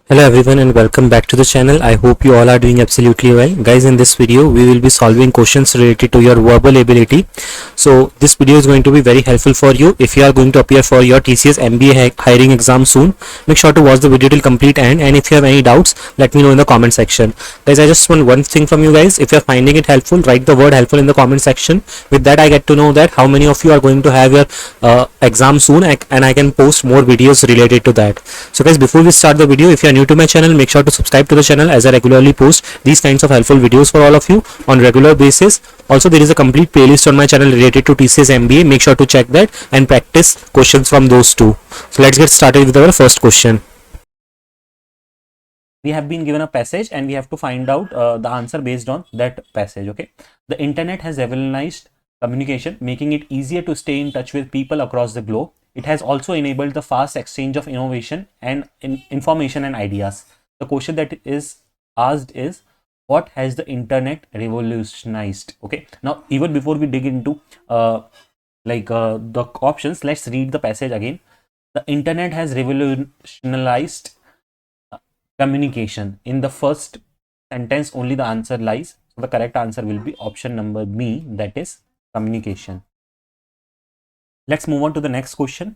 Hello everyone and welcome back to the channel. I hope you all are doing absolutely well. Guys, in this video we will be solving questions related to your verbal ability. So this video is going to be very helpful for you if you are going to appear for your TCS MBA hiring exam soon. Make sure to watch the video till complete end, and if you have any doubts, let me know in the comment section. Guys, I just want one thing from you guys. If you are finding it helpful, write the word helpful in the comment section. With that I get to know that how many of you are going to have your exam soon, and I can post more videos related to that. So guys, before we start the video, if you are new to my channel, make sure to subscribe to the channel as I regularly post these kinds of helpful videos for all of you on regular basis. Also, there is a complete playlist on my channel related to TCS MBA. Make sure to check that and practice questions from those too. So let's get started with our first question. We have been given a passage and we have to find out the answer based on that passage. Okay, the internet has revolutionized communication, making it easier to stay in touch with people across the globe. It has also enabled the fast exchange of innovation and information and ideas. The question that is asked is, what has the internet revolutionized? Okay, now even before we dig into the options, let's read the passage again. The internet has revolutionized communication. In the first sentence only the answer lies, so the correct answer will be option number B, that is communication. Let's move on to the next question.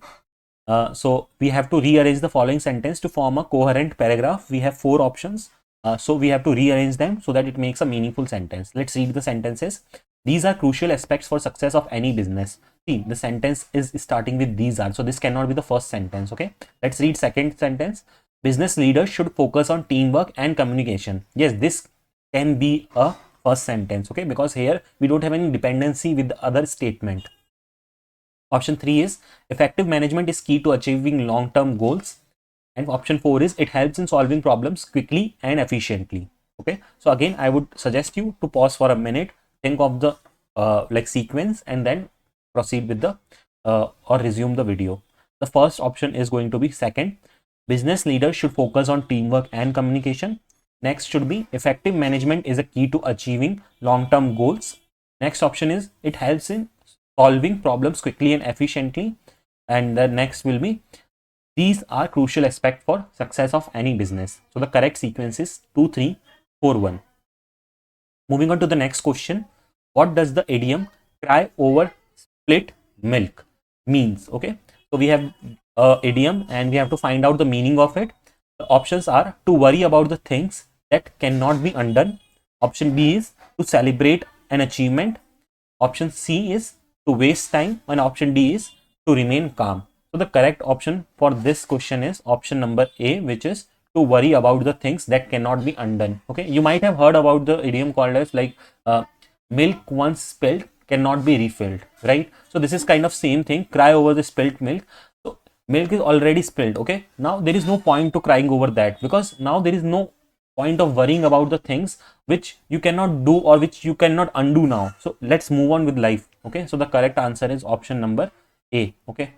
So we have to rearrange the following sentence to form a coherent paragraph. We have four options, so we have to rearrange them so that it makes a meaningful sentence. Let's read the sentences. These are crucial aspects for success of any business. See, the sentence is starting with these are, so this cannot be the first sentence. Okay, let's read second sentence. Business leaders should focus on teamwork and communication. Yes, this can be a first sentence. Okay, because here we don't have any dependency with the other statement. Option 3 is effective management is key to achieving long-term goals, and option 4 is it helps in solving problems quickly and efficiently. Okay, so again I would suggest you to pause for a minute, think of the sequence, and then proceed with the or resume the video. The first option is going to be second. Business leaders should focus on teamwork and communication. Next should be effective management is a key to achieving long-term goals. Next option is it helps in solving problems quickly and efficiently, and the next will be these are crucial aspects for success of any business. So the correct sequence is 2 3 4 1. Moving on to the next question. What does the idiom cry over split milk means? Okay, so we have idiom and we have to find out the meaning of it. The options are to worry about the things that cannot be undone. Option B is to celebrate an achievement. Option C is to waste time, and option D is to remain calm. So the correct option for this question is option number A, which is to worry about the things that cannot be undone. Okay, you might have heard about the idiom called as milk once spilled cannot be refilled, right? So this is kind of same thing, cry over the spilt milk. So milk is already spilled. Okay, now there is no point to crying over that, because now there is no point of worrying about the things which you cannot do or which you cannot undo now. So let's move on with life. Okay, so the correct answer is option number A. Okay,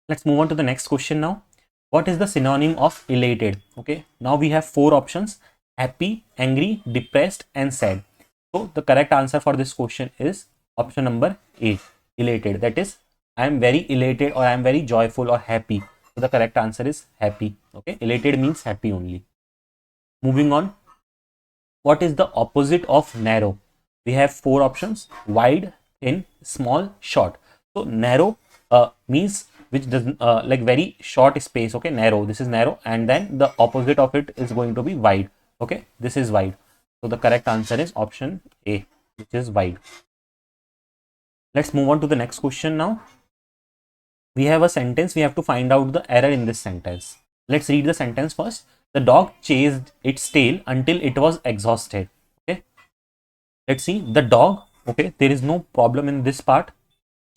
let's move on to the next question now. What is the synonym of elated? Okay, now we have four options: happy, angry, depressed, and sad. So the correct answer for this question is option number A, elated. That is, I am very elated, or I am very joyful or happy. So the correct answer is happy. Okay, elated means happy only. Moving on, what is the opposite of narrow? We have four options: wide, thin, small, short. So narrow means which does like very short space. Okay, narrow, this is narrow, and then the opposite of it is going to be wide. Okay, this is wide. So the correct answer is option A, which is wide. Let's move on to the next question now. We have a sentence, we have to find out the error in this sentence. Let's read the sentence first. The dog chased its tail until it was exhausted. Okay, let's see the dog. Okay, there is no problem in this part.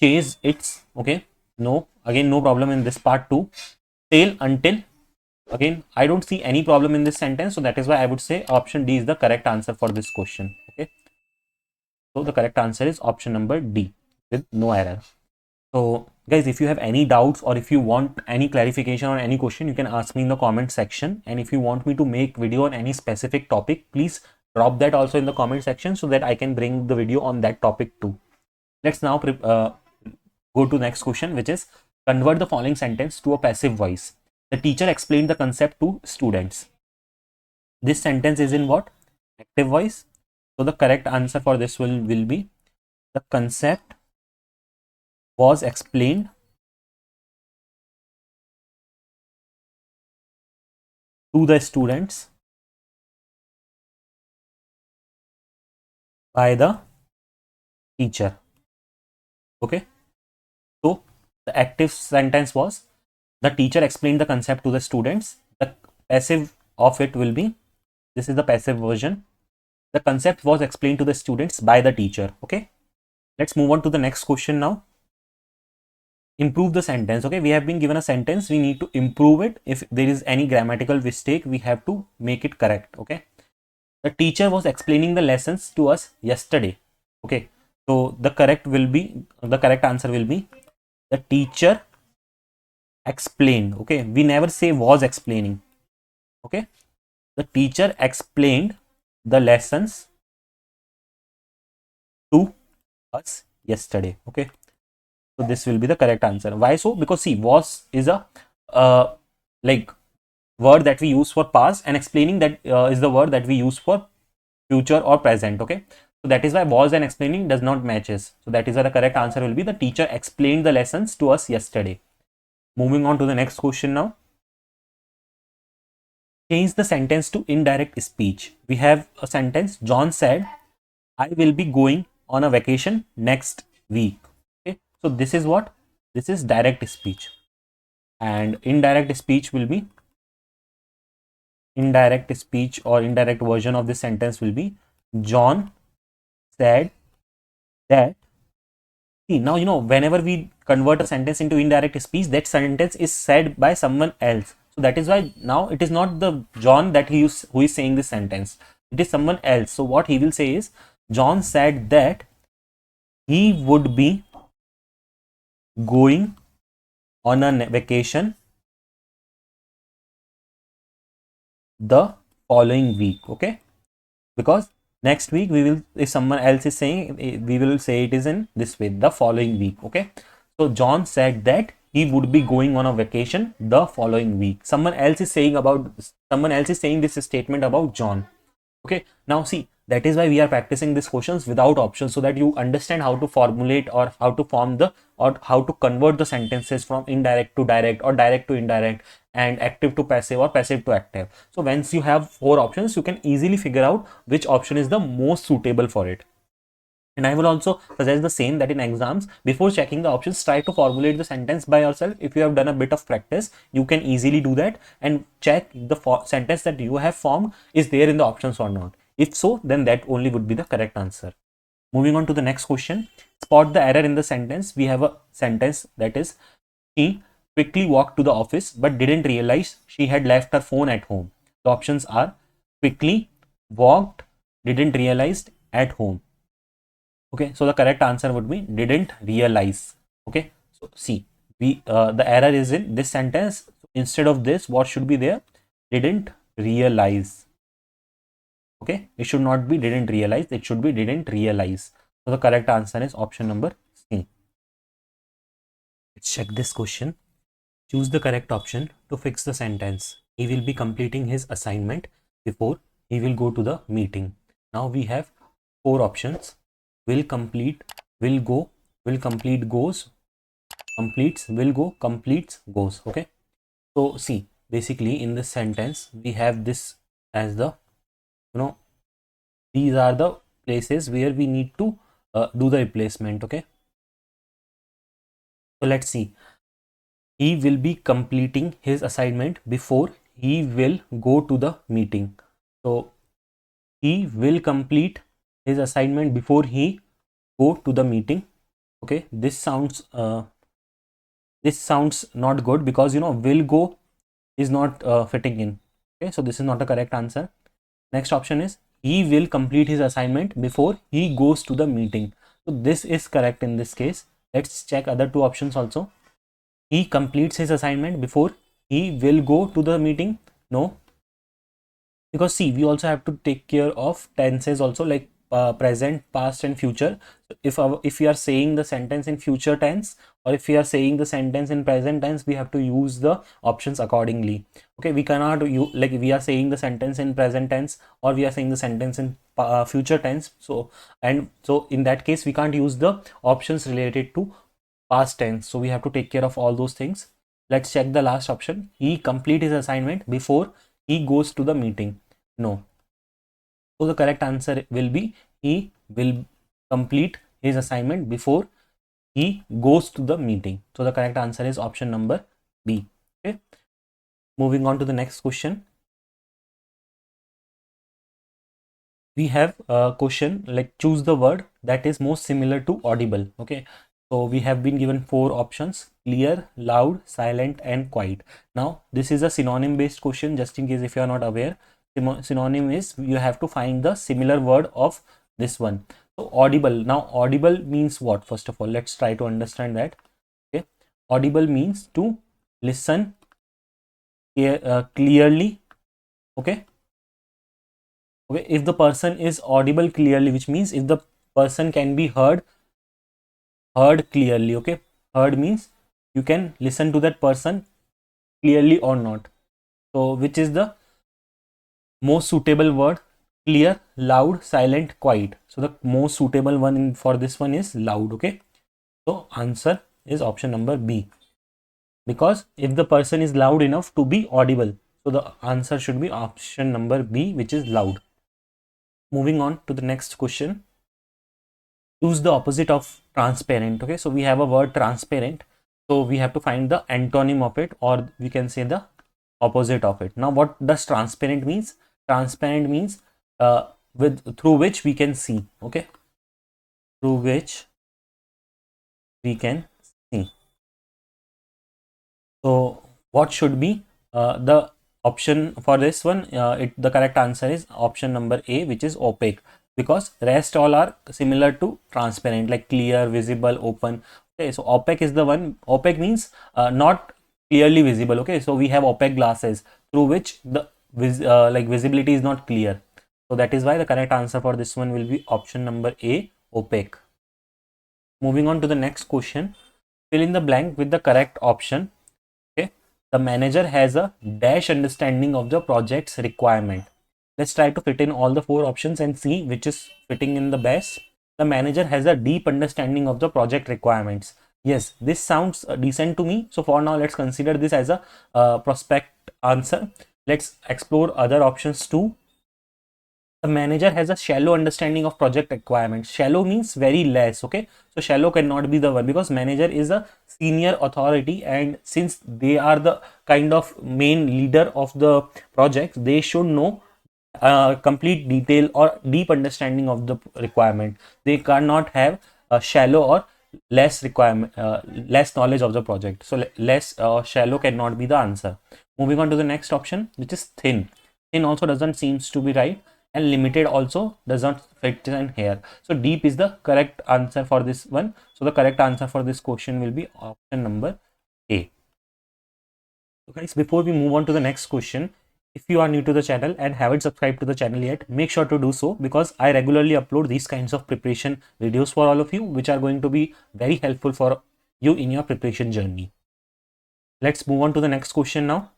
Chase its, okay, no, again no problem in this part too. Tail until, again I don't see any problem in this sentence, so that is why I would say option D is the correct answer for this question. Okay, so the correct answer is option number D with no error. So guys, if you have any doubts or if you want any clarification on any question, you can ask me in the comment section. And if you want me to make video on any specific topic, please drop that also in the comment section so that I can bring the video on that topic too. Let's now go to next question, which is convert the following sentence to a passive voice. The teacher explained the concept to students. This sentence is in what? Active voice. So the correct answer for this will be the concept was explained to the students by the teacher. Okay. So the active sentence was the teacher explained the concept to the students. The passive of it will be, this is the passive version. The concept was explained to the students by the teacher. Okay. Let's move on to the next question now. Improve the sentence. Okay, we have been given a sentence, we need to improve it. If there is any grammatical mistake, we have to make it correct. Okay, the teacher was explaining the lessons to us yesterday. Okay, so the correct answer will be the teacher explained. Okay, we never say was explaining. Okay, the teacher explained the lessons to us yesterday. Okay, so this will be the correct answer. Why so? Because see, was is a like word that we use for past, and explaining that is the word that we use for future or present. Okay, so that is why was and explaining does not matches. So that is why the correct answer will be the teacher explained the lessons to us yesterday. Moving on to the next question now. Change the sentence to indirect speech. We have a sentence, John said, I will be going on a vacation next week. Okay, so this is what? This is direct speech, and indirect speech will be, indirect speech or indirect version of this sentence will be, John said that. See, now you know, whenever we convert a sentence into indirect speech, that sentence is said by someone else. So that is why now it is not the John that who is saying this sentence. It is someone else. So what he will say is, John said that he would be going on a vacation the following week. Okay, because next week we will, if someone else is saying, we will say it is in this way, the following week. Okay, so John said that he would be going on a vacation the following week. Someone else is saying this statement about John. Okay, now see, that is why we are practicing these questions without options, so that you understand how to formulate or how to form the, or how to convert the sentences from indirect to direct or direct to indirect and active to passive or passive to active. So once you have 4 options, you can easily figure out which option is the most suitable for it. And I will also suggest the same, that in exams, before checking the options, try to formulate the sentence by yourself. If you have done a bit of practice, you can easily do that and check the sentence that you have formed is there in the options or not. If so, then that only would be the correct answer. Moving on to the next question. Spot the error in the sentence. We have a sentence that is, she quickly walked to the office but didn't realize she had left her phone at home. The options are quickly, walked, didn't realize, at home. Okay, so the correct answer would be didn't realize. Okay, so see, we the error is in this sentence. Instead of this, what should be there? Didn't realize. Okay, it should not be didn't realize, it should be didn't realize. So the correct answer is option number C. Let's check this question. Choose the correct option to fix the sentence. He will be completing his assignment before he will go to the meeting. Now we have 4 options. Will complete, will go, will complete goes, completes, will go, completes goes. Okay, so see, basically in this sentence we have this as the, these are the places where we need to do the replacement. Okay, so let's see. He will be completing his assignment before he will go to the meeting. So he will complete his assignment before he go to the meeting. Okay, this sounds not good, because will go is not fitting in. Okay, so this is not a correct answer. Next option is, he will complete his assignment before he goes to the meeting. So this is correct in this case. Let's check other 2 options also. He completes his assignment before he will go to the meeting. No, because see, we also have to take care of tenses also, like present, past and future. So if we are saying the sentence in future tense, or if we are saying the sentence in present tense, we have to use the options accordingly. Okay, we cannot like we are saying the sentence in present tense, or we are saying the sentence in future tense. So in that case we can't use the options related to past tense. So we have to take care of all those things. Let's check the last option. He complete his assignment before he goes to the meeting. No. So the correct answer will be he will complete his assignment before he goes to the meeting. So the correct answer is option number B. Okay. Moving on to the next question. We have a question like choose the word that is most similar to audible. Okay. So we have been given 4 options: clear, loud, silent and quiet. Now this is a synonym based question, just in case if you are not aware. Synonym is you have to find the similar word of this one. So audible. Now audible means what? First of all, let's try to understand that. Okay. Audible means to listen clearly. Okay. Okay. If the person is audible clearly, which means if the person can be heard clearly. Okay. Heard means you can listen to that person clearly or not. So which is the most suitable word? Clear, loud, silent, quiet. So the most suitable one for this one is loud. Okay. So answer is option number B, because if the person is loud enough to be audible, so the answer should be option number B, which is loud. Moving on to the next question. Choose the opposite of transparent. Okay, so we have a word transparent, so we have to find the antonym of it, or we can say the opposite of it. Now what does transparent means? Transparent means through which we can see. Okay, through which we can see. So what should be the option for this one? The correct answer is option number A, which is opaque, because rest all are similar to transparent, like clear, visible, open. Okay, so opaque is the one. Opaque means not clearly visible. Okay, so we have opaque glasses through which the visibility is not clear. So that is why the correct answer for this one will be option number A, opaque. Moving on to the next question. Fill in the blank with the correct option. Okay, the manager has a dash understanding of the project's requirement. Let's try to fit in all the 4 options and see which is fitting in the best. The manager has a deep understanding of the project requirements. Yes, this sounds decent to me. So for now, let's consider this as a prospect answer. Let's explore other options too. The manager has a shallow understanding of project requirements. Shallow means very less. Okay, so shallow cannot be the one, because manager is a senior authority, and since they are the kind of main leader of the project, they should know complete detail or deep understanding of the requirement. They cannot have a shallow or less requirement, less knowledge of the project. So less shallow cannot be the answer. Moving on to the next option, which is thin. Thin also doesn't seems to be right, and limited also does not fit in here. So deep is the correct answer for this one. So the correct answer for this question will be option number A. So guys, before we move on to the next question, if you are new to the channel and haven't subscribed to the channel yet, make sure to do so, because I regularly upload these kinds of preparation videos for all of you, which are going to be very helpful for you in your preparation journey. Let's move on to the next question now.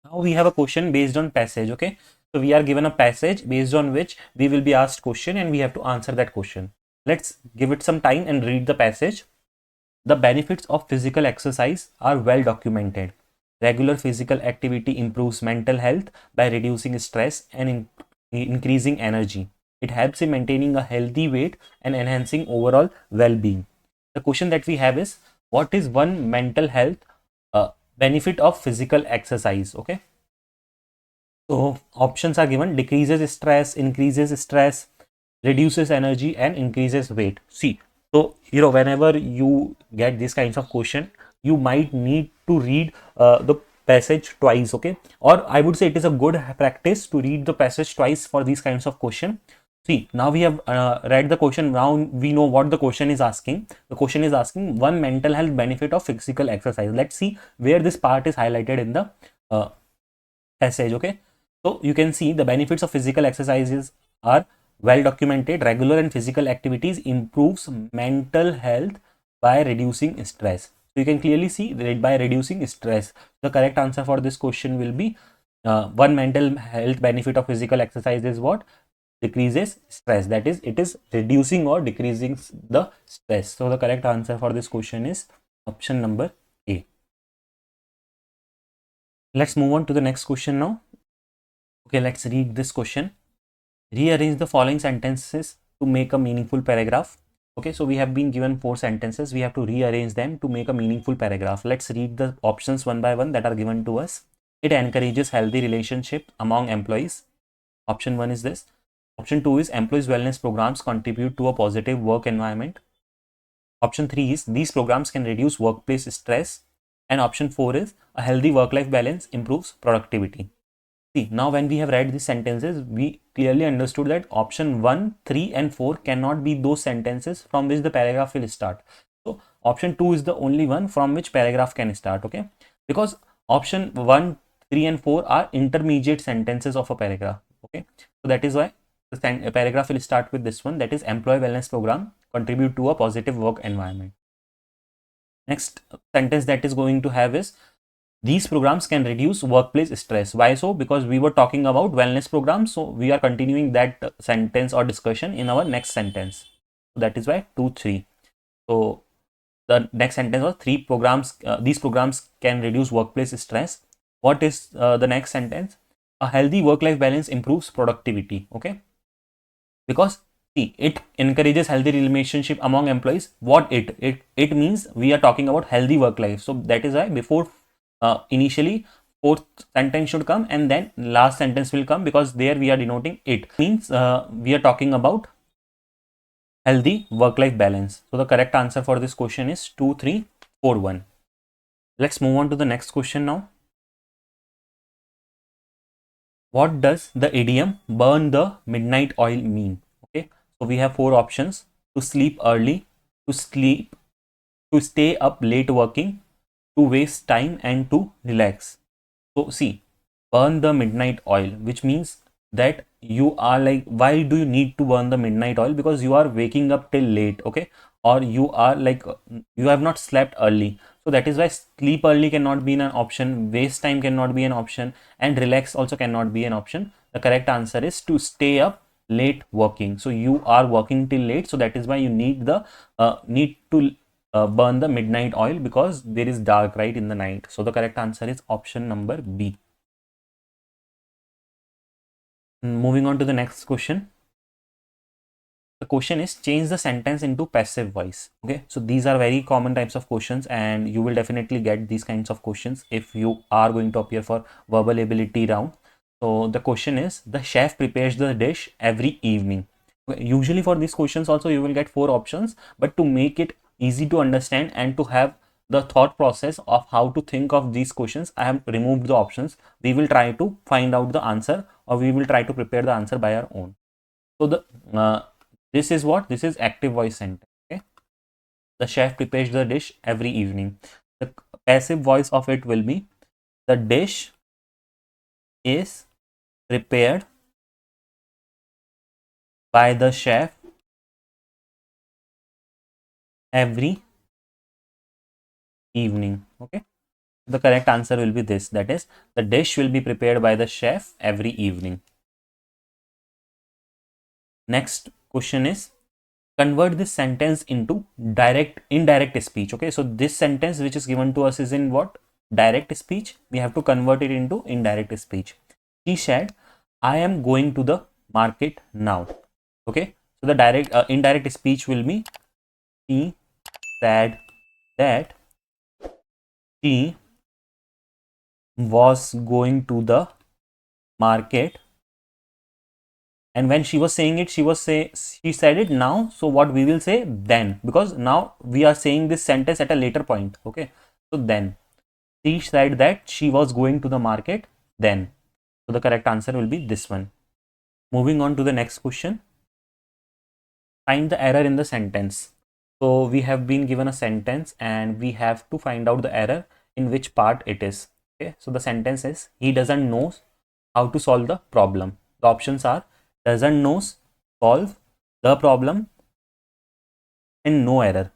Now we have a question based on passage. Okay, so we are given a passage based on which we will be asked question, and we have to answer that question. Let's give it some time and read the passage. The benefits of physical exercise are well documented. Regular physical activity improves mental health by reducing stress and increasing energy. It helps in maintaining a healthy weight and enhancing overall well-being. The question that we have is, what is one mental health benefit of physical exercise? Okay, so options are given: decreases stress, increases stress, reduces energy and increases weight. See, so whenever you get these kinds of question, you might need to read the passage twice. Okay, or I would say it is a good practice to read the passage twice for these kinds of question. See, now we have read the question. Now we know what the question is asking. The question is asking one mental health benefit of physical exercise. Let's see where this part is highlighted in the passage. Okay, So you can see the benefits of physical exercises are well documented. Regular and physical activities improves mental health by reducing stress. So you can clearly see that by reducing stress. The correct answer for this question will be one mental health benefit of physical exercise is what? Decreases stress. That is, it is reducing or decreasing the stress. So the correct answer for this question is option number A. Let's move on to the next question now. Okay, let's read this question. Rearrange the following sentences to make a meaningful paragraph. Okay, so we have been given 4 sentences. We have to rearrange them to make a meaningful paragraph. Let's read the options one by one that are given to us. It encourages healthy relationship among employees. Option 1 is this. Option 2 is employees wellness programs contribute to a positive work environment. Option 3 is these programs can reduce workplace stress. And option 4 is a healthy work-life balance improves productivity. See, now when we have read these sentences, we clearly understood that option 1, 3 and 4 cannot be those sentences from which the paragraph will start. So option 2 is the only one from which paragraph can start, okay? Because option 1, 3 and 4 are intermediate sentences of a paragraph, okay? So that is why the paragraph will start with this one, that is employee wellness program contribute to a positive work environment. Next sentence that is going to have is these programs can reduce workplace stress. Why so? Because we were talking about wellness programs. So we are continuing that sentence or discussion in our next sentence. So that is why 2, 3. So the next sentence was these programs can reduce workplace stress. What is the next sentence? A healthy work-life balance improves productivity. Okay. Because see, it encourages healthy relationship among employees. What it means, we are talking about healthy work life. So that is why before initially fourth sentence should come and then last sentence will come, because there we are denoting it means we are talking about healthy work life balance. So the correct answer for this question is 2, 3, 4, 1. Let's move on to the next question now. What does the idiom burn the midnight oil mean? Okay, so we have 4 options: to sleep early, to stay up late working, to waste time, and to relax. So see, burn the midnight oil, which means that you are like, why do you need to burn the midnight oil? Because you are waking up till late, okay? Or you are like, you have not slept early. So that is why sleep early cannot be an option, waste time cannot be an option, and relax also cannot be an option. The correct answer is to stay up late working. So you are working till late, so that is why you need the need to burn the midnight oil, because there is dark right in the night. So the correct answer is option number B. Moving on to the next question. The question is change the sentence into passive voice. Okay, so these are very common types of questions, and you will definitely get these kinds of questions if you are going to appear for verbal ability round. So the question is, the chef prepares the dish every evening. Okay, usually for these questions also you will get 4 options, but to make it easy to understand and to have the thought process of how to think of these questions, I have removed the options. We will try to find out the answer, or we will try to prepare the answer by our own. So the this is what? This is active voice sentence. Okay, the chef prepares the dish every evening. The passive voice of it will be, the dish is prepared by the chef every evening. Okay, the correct answer will be this, that is, the dish will be prepared by the chef every evening. Next question is, convert this sentence into indirect speech. Okay, so this sentence which is given to us is in what? Direct speech. We have to convert it into indirect speech. She said, I am going to the market now. Okay, so the indirect speech will be, she said that she was going to the market, and when she was saying it, she said it now. So what we will say then, because now we are saying this sentence at a later point. Okay, so then she said that she was going to the market then. So the correct answer will be this one. Moving on to the next question. Find the error in the sentence. So we have been given a sentence and we have to find out the error in which part it is. Okay, so the sentence is, he doesn't know how to solve the problem. The options are doesn't knows, solve, the problem, and no error.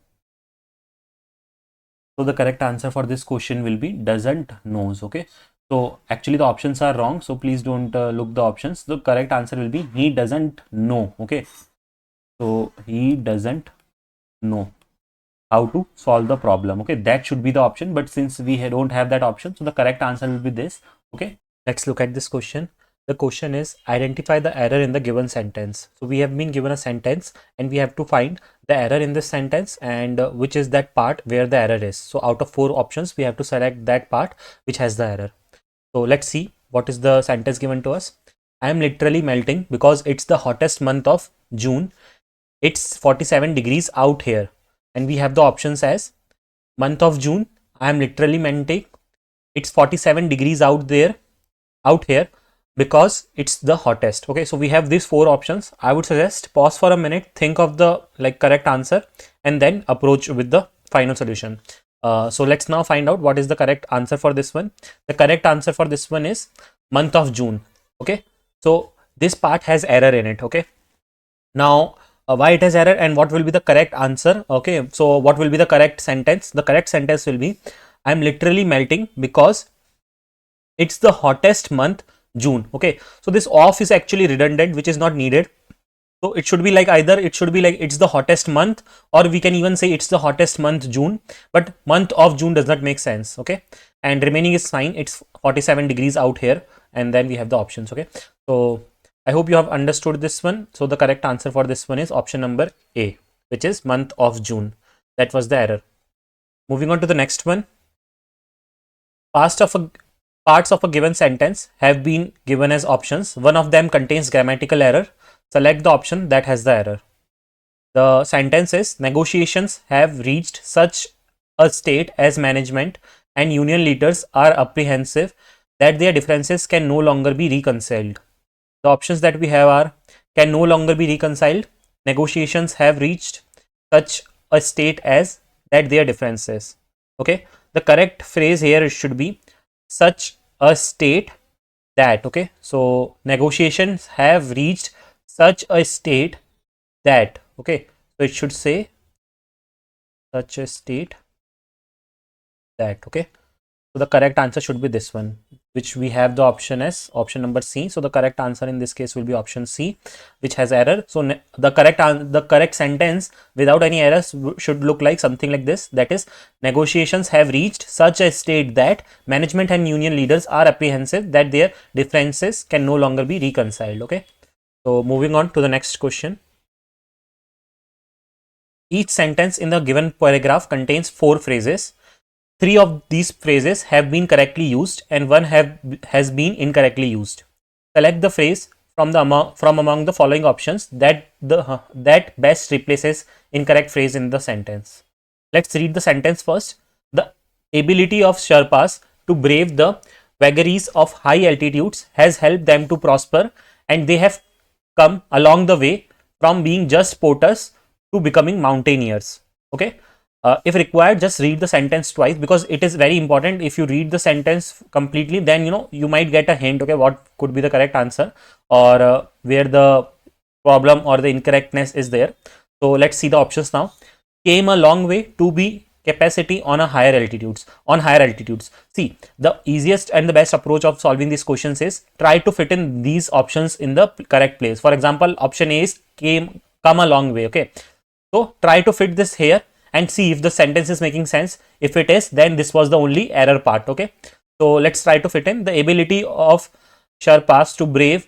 So the correct answer for this question will be doesn't knows. Okay. So actually the options are wrong. So please don't look the options. The correct answer will be he doesn't know. Okay. So he doesn't know how to solve the problem. Okay. That should be the option. But since we don't have that option, so the correct answer will be this. Okay. Let's look at this question. The question is identify the error in the given sentence. So we have been given a sentence and we have to find the error in this sentence and which is that part where the error is. So out of 4 options, we have to select that part which has the error. So let's see what is the sentence given to us. I am literally melting because it's the hottest month of June. It's 47 degrees out here. And we have the options as month of June. I am literally melting. It's 47 degrees out here because it's the hottest. Okay, so we have these 4 options. I would suggest pause for a minute, think of the correct answer and then approach with the final solution. So let's now find out what is the correct answer for this one. The correct answer for this one is month of June. Okay, so this part has error in it. Okay, now why it has error and what will be the correct answer? Okay, so what will be the correct sentence? The correct sentence will be I'm literally melting because it's the hottest month June. Okay, so this off is actually redundant, which is not needed. So it should be like either it should be like it's the hottest month, or we can even say it's the hottest month June, but month of June does not make sense. Okay, and remaining is fine. It's 47 degrees out here, and then we have the options. Okay, so I hope you have understood this one. So the correct answer for this one is option number A, which is month of June. That was the error. Moving on to the next one. Parts of a given sentence have been given as options. One of them contains grammatical error. Select the option that has the error. The sentence is negotiations have reached such a state as management and union leaders are apprehensive that their differences can no longer be reconciled. The options that we have are can no longer be reconciled, negotiations have reached such a state as that their differences. Okay, the correct phrase here should be such a state that. Okay, so negotiations have reached such a state that. Okay, so it should say such a state that. Okay, so the correct answer should be this one, which we have the option as option number C. So the correct answer in this case will be option C, which has error. So the correct sentence without any errors should look like something like this. That is, negotiations have reached such a state that management and union leaders are apprehensive that their differences can no longer be reconciled. Okay, so moving on to the next question. Each sentence in the given paragraph contains 4 phrases. 3 of these phrases have been correctly used and 1 has been incorrectly used. Select the phrase from among the following options that best replaces incorrect phrase in the sentence. Let's read the sentence first. The ability of Sherpas to brave the vagaries of high altitudes has helped them to prosper, and they have come along the way from being just porters to becoming mountaineers. Okay. If required, just read the sentence twice because it is very important. If you read the sentence completely, then you might get a hint. Okay, what could be the correct answer or where the problem or the incorrectness is there. So let's see the options now. Came a long way to be capacity on higher altitudes. See, the easiest and the best approach of solving these questions is try to fit in these options in the correct place. For example, option A is come a long way. Okay, so try to fit this here and see if the sentence is making sense. If it is, then this was the only error part. Okay, so let's try to fit in. The ability of Sherpas to brave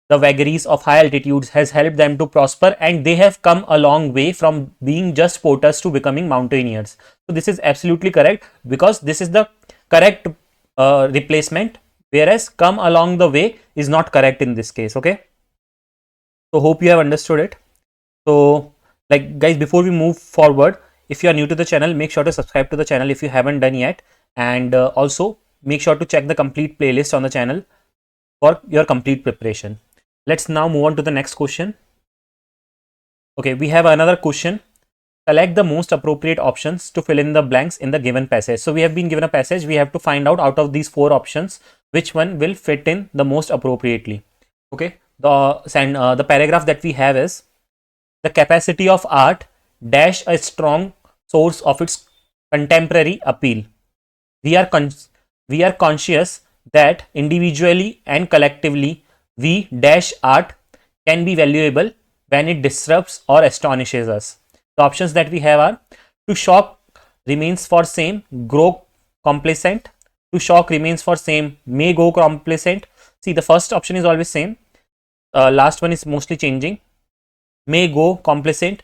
the vagaries of high altitudes has helped them to prosper, and they have come a long way from being just porters to becoming mountaineers. So this is absolutely correct because this is the correct replacement, whereas come along the way is not correct in this case. Okay, so hope you have understood it. So guys, before we move forward, if you are new to the channel, make sure to subscribe to the channel if you haven't done yet, and also make sure to check the complete playlist on the channel for your complete preparation. Let's now move on to the next question. Okay, we have another question. Select the most appropriate options to fill in the blanks in the given passage. So we have been given a passage. We have to find out of these 4 options which one will fit in the most appropriately. Okay, the paragraph that we have is the capacity of art dash a strong source of its contemporary appeal. We are we are conscious that individually and collectively we dash art can be valuable when it disrupts or astonishes us. The options that we have are to shock remains for same, grow complacent. To shock remains for same, may go complacent. See, the first option is always same. Last one is mostly changing. May go complacent,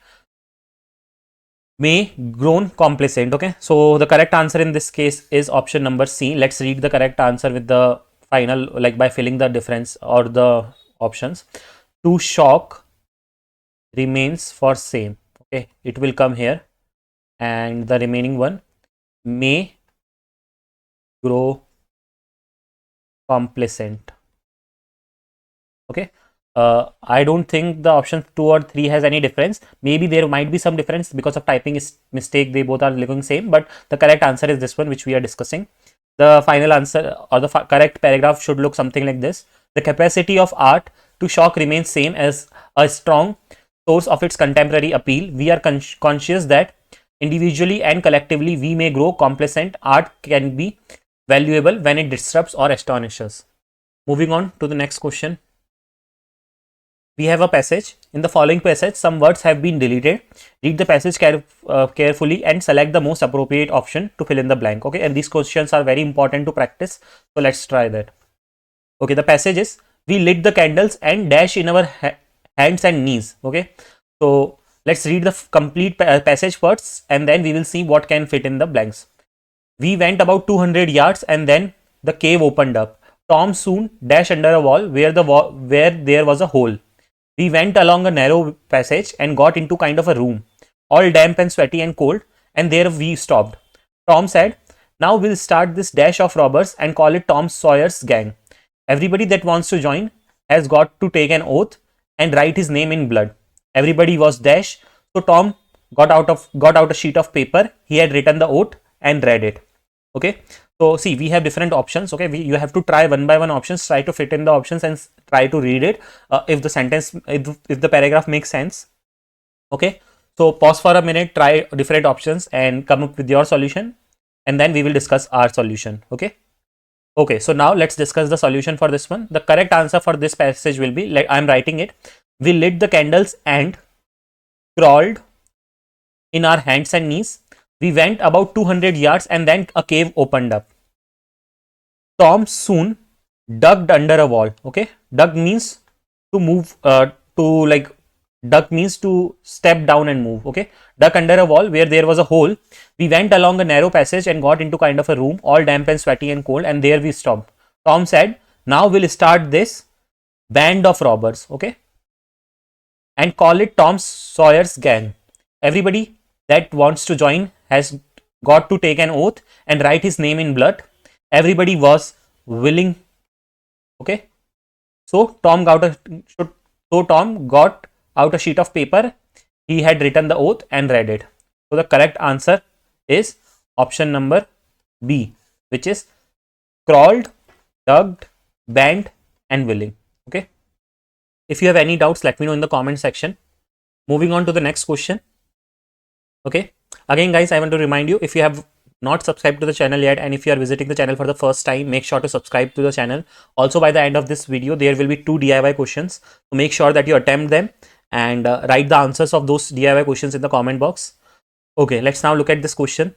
may grown complacent. Okay, so the correct answer in this case is option number C. Let's read the correct answer with the final, like by filling the difference or the options. To shock remains for same. Okay, it will come here, and the remaining one, may grow complacent. Okay, I don't think the option 2 or 3 has any difference. Maybe there might be some difference because of typing is mistake. They both are looking same, but the correct answer is this one which we are discussing. The final answer or the correct paragraph should look something like this. The capacity of art to shock remains same as a strong source of its contemporary appeal. We are conscious that individually and collectively we may grow complacent. Art can be valuable when it disrupts or astonishes. Moving on to the next question. We have a passage. In the following passage, some words have been deleted. Read the passage carefully and select the most appropriate option to fill in the blank. Okay, and these questions are very important to practice. So let's try that. Okay, the passage is, we lit the candles and dash in our hands and knees. Okay, so let's read the complete passage first, and then we will see what can fit in the blanks. We went about 200 yards and then the cave opened up. Tom soon dashed under a wall where there was a hole. We went along a narrow passage and got into kind of a room, all damp and sweaty and cold, and there we stopped. Tom said, now we'll start this dash of robbers and call it Tom Sawyer's gang. Everybody that wants to join has got to take an oath and write his name in blood. Everybody was dash, so Tom got out a sheet of paper. He had written the oath and read it. Okay, so see, we have different options. Okay, you have to try one by one options, try to fit in the options and try to read it. If the sentence, if the paragraph makes sense. Okay, so pause for a minute, try different options and come up with your solution, and then we will discuss our solution. Okay. Okay, so now let's discuss the solution for this one. The correct answer for this passage will be, like I'm writing it, we lit the candles and crawled in our hands and knees. We went about 200 yards and then a cave opened up. Tom soon ducked under a wall. Okay, duck means to move, duck means to step down and move. Okay, duck under a wall where there was a hole. We went along a narrow passage and got into kind of a room, all damp and sweaty and cold, and there we stopped. Tom said, now we'll start this band of robbers. Okay, and call it Tom Sawyer's gang. Everybody that wants to join has got to take an oath and write his name in blood. Everybody was willing. Okay, so Tom got out a sheet of paper. He had written the oath and read it. So the correct answer is option number B, which is crawled, dug, bent, and willing. Okay, if you have any doubts, let me know in the comment section. Moving on to the next question. Okay, again guys, I want to remind you, if you have not subscribed to the channel yet, and if you are visiting the channel for the first time, make sure to subscribe to the channel. Also, by the end of this video, there will be 2 DIY questions. So make sure that you attempt them and write the answers of those DIY questions in the comment box. Okay, let's now look at this question.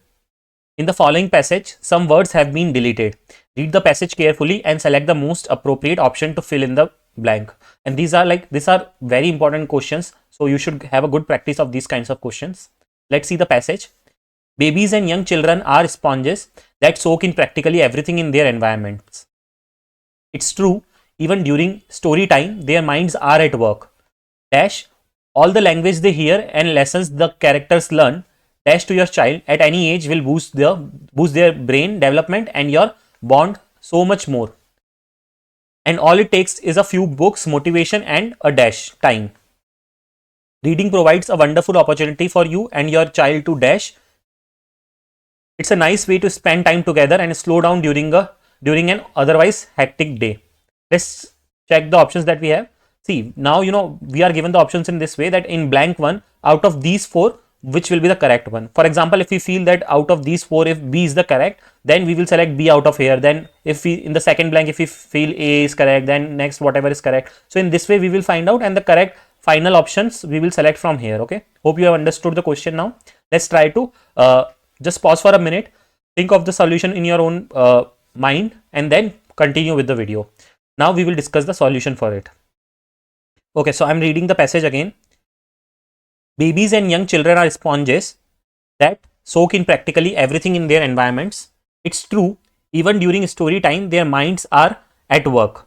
In the following passage, some words have been deleted. Read the passage carefully and select the most appropriate option to fill in the blank. And these are very important questions, so you should have a good practice of these kinds of questions. Let's see the passage. Babies and young children are sponges that soak in practically everything in their environments. It's true, even during story time, their minds are at work. Dash, all the language they hear and lessons the characters learn, dash to your child at any age will boost their brain development and your bond so much more. And all it takes is a few books, motivation, and a dash time. Reading provides a wonderful opportunity for you and your child to dash. It's a nice way to spend time together and slow down during a during an otherwise hectic day. Let's check the options that we have. See, now we are given the options in this way, that in blank one, out of these four, which will be the correct one. For example, if we feel that out of these four, if B is the correct, then we will select B out of here. Then if we, in the second blank, if we feel A is correct, then next whatever is correct. So in this way we will find out, and the correct final options we will select from here. Okay, hope you have understood the question now. Let's try to just pause for a minute, think of the solution in your own mind, and then continue with the video. Now we will discuss the solution for it. Okay, so I'm reading the passage again. Babies and young children are sponges that soak in practically everything in their environments. It's true, even during story time, their minds are at work.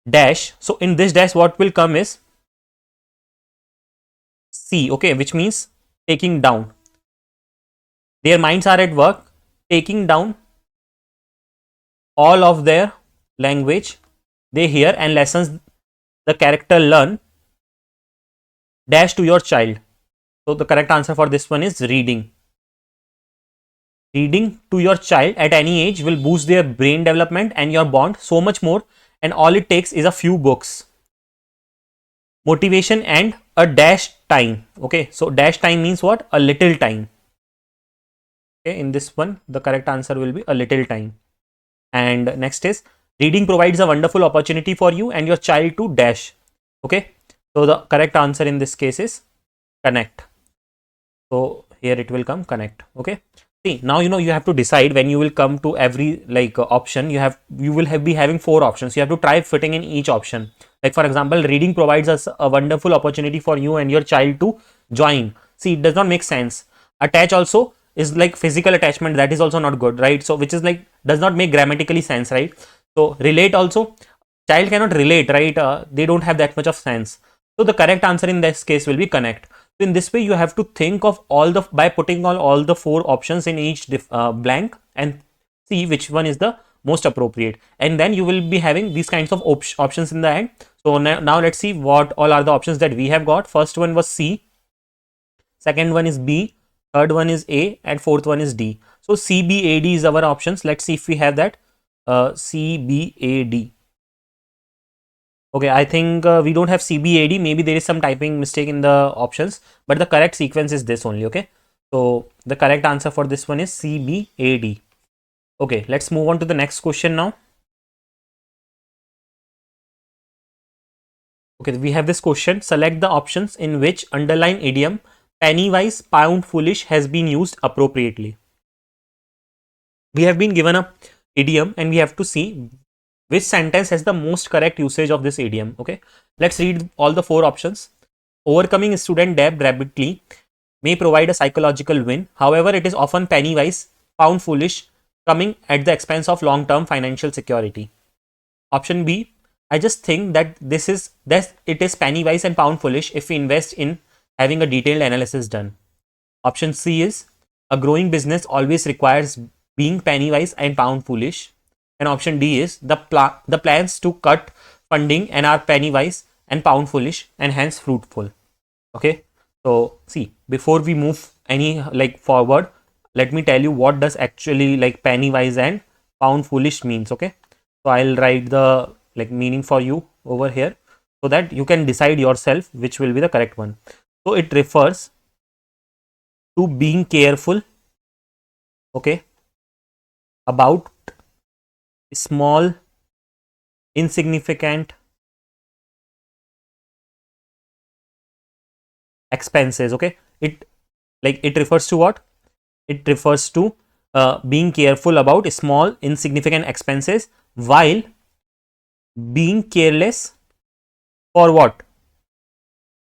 Dash. So in this dash, what will come is C, okay, which means taking down. Their minds are at work, taking down all of their language they hear and lessons the character learn. Dash to your child. So the correct answer for this one is reading. Reading to your child at any age will boost their brain development and your bond so much more, and all it takes is a few books. Motivation and a dash time. Okay, so dash time means what? A little time. Okay, in this one the correct answer will be a little time. And next is reading provides a wonderful opportunity for you and your child to dash. Okay, so the correct answer in this case is connect. So here it will come connect. Okay, see, now you have to decide when you will come to every option. You will be having four options. You have to try fitting in each option. Like for example, reading provides us a wonderful opportunity for you and your child to join. See, it does not make sense. Attach also is like physical attachment, that is also not good, right? So which is like does not make grammatically sense, right? So relate also, child cannot relate, right? They don't have that much of sense. So the correct answer in this case will be connect. So in this way you have to think of by putting all the four options in each blank and see which one is the most appropriate, and then you will be having these kinds of options in the end. So now let's see what all are the options that we have got. First one was C, second one is B, third one is A, and fourth one is D. So C, B, A, D is our options. Let's see if we have that. C, B, A, D. Okay, I think we don't have C, B, A, D. Maybe there is some typing mistake in the options, but the correct sequence is this only. Okay, so the correct answer for this one is C, B, A, D. Okay, let's move on to the next question now. Okay, we have this question. Select the options in which underlying idiom penny wise, pound foolish has been used appropriately. We have been given a idiom and we have to see which sentence has the most correct usage of this idiom. Okay, let's read all the four options. Overcoming student debt rapidly may provide a psychological win. However, it is often penny wise, pound foolish, coming at the expense of long-term financial security. Option B, I just think that it is penny wise and pound foolish if we invest in having a detailed analysis done. Option C is a growing business always requires being penny wise and pound foolish. And option D is the plans to cut funding and are penny wise and pound foolish and hence fruitful. Okay, so see, before we move any forward, let me tell you what does actually penny wise and pound foolish means. Okay, so I'll write the meaning for you over here so that you can decide yourself which will be the correct one. So it refers to being careful, okay, about small insignificant expenses. Okay, it refers to what? It refers to being careful about small insignificant expenses while being careless for what?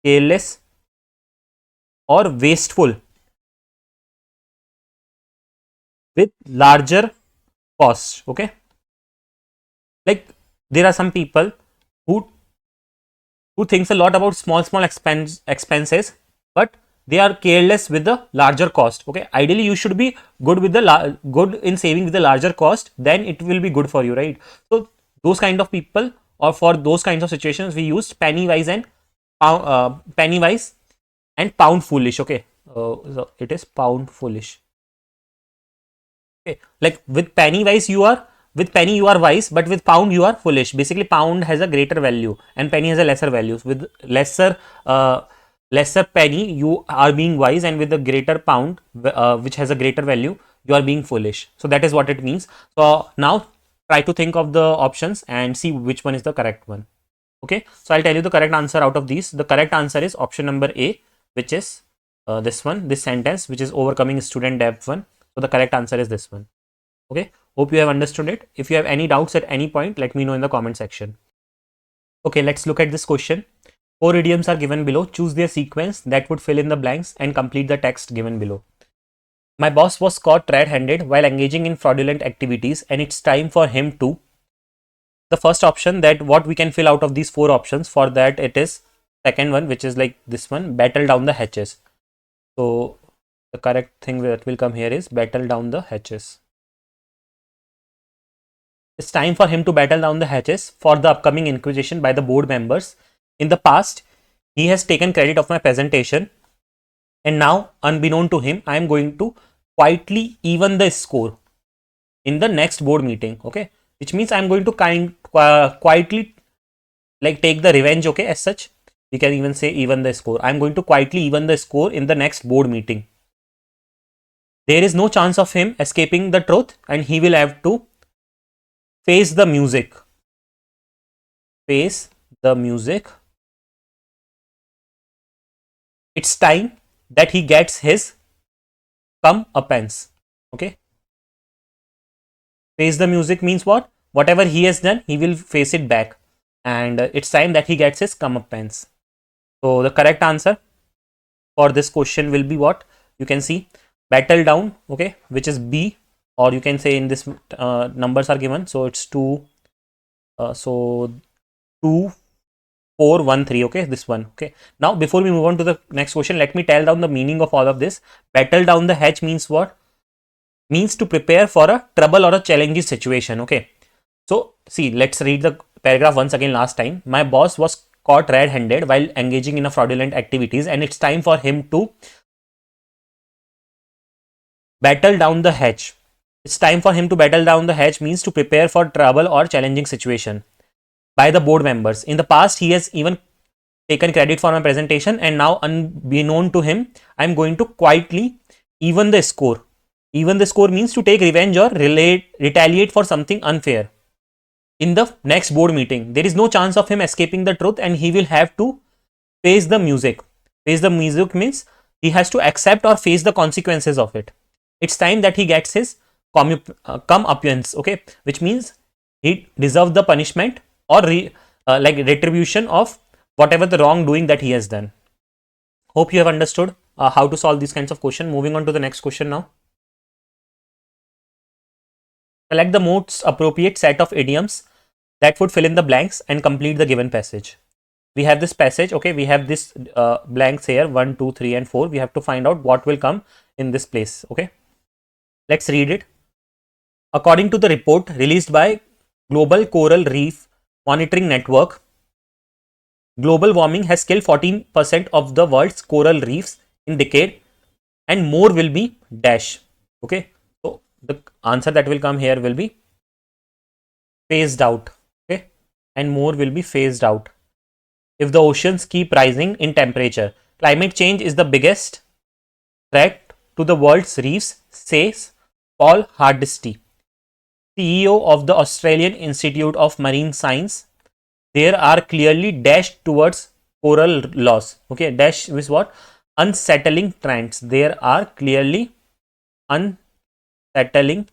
Careless or wasteful with larger costs. Okay, like there are some people who thinks a lot about small expenses, but they are careless with the larger cost. Okay, ideally you should be good with the good in saving with the larger cost, then it will be good for you, right? So those kind of people, or for those kinds of situations, we use penny wise and pound foolish. Okay, so it is pound foolish. Okay, like with penny wise you are, with penny you are wise, but with pound you are foolish. Basically pound has a greater value and penny has a lesser value. With lesser penny you are being wise, and with the greater pound which has a greater value, you are being foolish. So that is what it means. So now try to think of the options and see which one is the correct one. Okay, so I'll tell you the correct answer out of these. The correct answer is option number A, which is this one, this sentence, which is overcoming student debt one. So the correct answer is this one. Okay, hope you have understood it. If you have any doubts at any point, let me know in the comment section. Okay, let's look at this question. 4 idioms are given below. Choose their sequence that would fill in the blanks and complete the text given below. My boss was caught red-handed while engaging in fraudulent activities, and it's time for him to. The first option, that what we can fill out of these 4 options, for that it is second one, which is like this one, battle down the hatches. So the correct thing that will come here is battle down the hatches. It's time for him to battle down the hatches for the upcoming inquisition by the board members. In the past, he has taken credit of my presentation, and now, unbeknown to him, I am going to quietly even the score in the next board meeting. Okay, which means I am going to quietly like take the revenge. Okay, as such, we can even say even the score. I am going to quietly even the score in the next board meeting. There is no chance of him escaping the truth, and he will have to face the music. Face the music. It's time that he gets his comeuppance. Okay. Face the music means what? Whatever he has done, he will face it back. And it's time that he gets his comeuppance. So the correct answer for this question will be what? You can see battle down, okay, which is B, or you can say in this numbers are given. So it's 2, so 2, 4, 1, 3, okay, this one. Okay, now before we move on to the next question, let me tell down the meaning of all of this. Battle down the hatch means what? Means to prepare for a trouble or a challenging situation. Okay, so see, let's read the paragraph once again last time. My boss was caught red-handed while engaging in a fraudulent activities, and it's time for him to battle down the hatch. It's time for him to battle down the hatch means to prepare for trouble or challenging situation by the board members. In the past, he has even taken credit for my presentation, and now, unbeknown to him, I'm going to quietly even the score. Even the score means to take revenge or retaliate for something unfair. In the next board meeting, there is no chance of him escaping the truth, and he will have to face the music. Face the music means he has to accept or face the consequences of it. It's time that he gets his comeuppance, okay, which means he deserves the punishment or like retribution of whatever the wrongdoing that he has done. Hope you have understood how to solve these kinds of questions. Moving on to the next question now. Select the most appropriate set of idioms that would fill in the blanks and complete the given passage. We have this passage, okay, we have this blanks here, 1, 2, 3 and 4. We have to find out what will come in this place. Okay, let's read it. According to the report released by Global Coral Reef Monitoring Network, global warming has killed 14% of the world's coral reefs in decade, and more will be dash. Okay, so the answer that will come here will be phased out. Okay, and more will be phased out if the oceans keep rising in temperature. Climate change is the biggest threat to the world's reefs, says Paul Hardisty, CEO of the Australian Institute of Marine Science. There are clearly dash towards coral loss. Okay, dash is what? Unsettling trends. There are clearly unsettling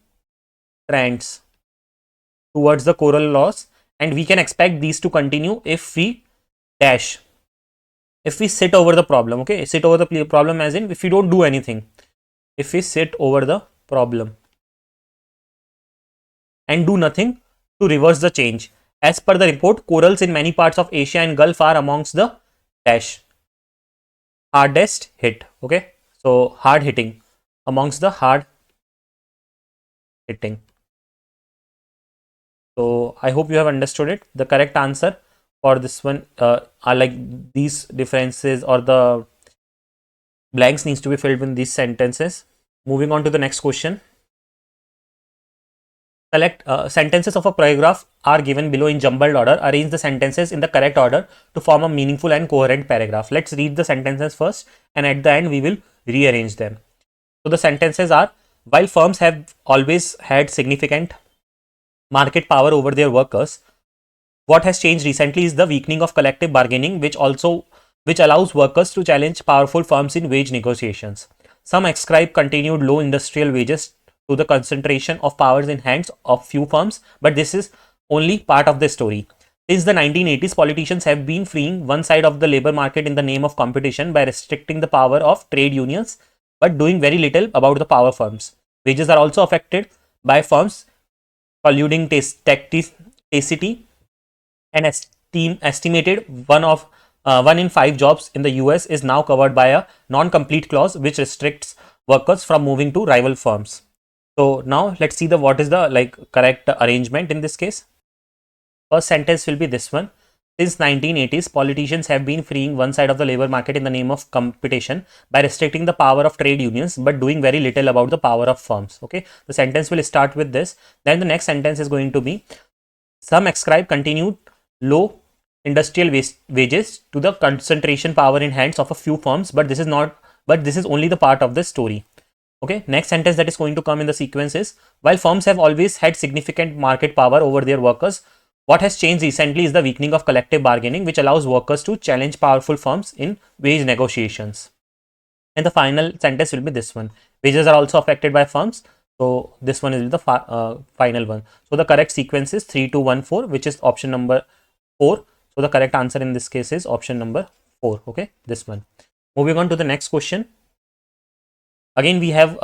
trends towards the coral loss, and we can expect these to continue if we dash, if we sit over the problem. Okay, sit over the problem as in if we don't do anything, if we sit over the problem and do nothing to reverse the change. As per the report, corals in many parts of Asia and Gulf are amongst the dash hardest hit. Okay, so hard hitting, amongst the hard hitting. So I hope you have understood it. The correct answer for this one are like these differences, or the blanks needs to be filled in these sentences. Moving on to the next question. Select sentences of a paragraph are given below in jumbled order. Arrange the sentences in the correct order to form a meaningful and coherent paragraph. Let's read the sentences first, and at the end we will rearrange them. So the sentences are: while firms have always had significant market power over their workers, what has changed recently is the weakening of collective bargaining, which allows workers to challenge powerful firms in wage negotiations. Some ascribe continued low industrial wages to the concentration of powers in hands of few firms, but this is only part of the story. Since the 1980s, politicians have been freeing one side of the labor market in the name of competition by restricting the power of trade unions, but doing very little about the power firms. Wages are also affected by firms colluding tacitly, and estimated one in five jobs in the US is now covered by a non-complete clause which restricts workers from moving to rival firms. So now let's see the what is the correct arrangement in this case. First sentence will be this one. Since 1980s, politicians have been freeing one side of the labor market in the name of competition by restricting the power of trade unions, but doing very little about the power of firms. Okay, the sentence will start with this. Then the next sentence is going to be: some ascribe continued low industrial wages to the concentration power in hands of a few firms, but this is only the part of the story. Okay, next sentence that is going to come in the sequence is: while firms have always had significant market power over their workers, what has changed recently is the weakening of collective bargaining, which allows workers to challenge powerful firms in wage negotiations. And the final sentence will be this one: wages are also affected by firms. So this one is the final one. So the correct sequence is 3, 2, 1, 4, which is option number 4. So the correct answer in this case is option number 4. Okay, this one. Moving on to the next question. Again, we have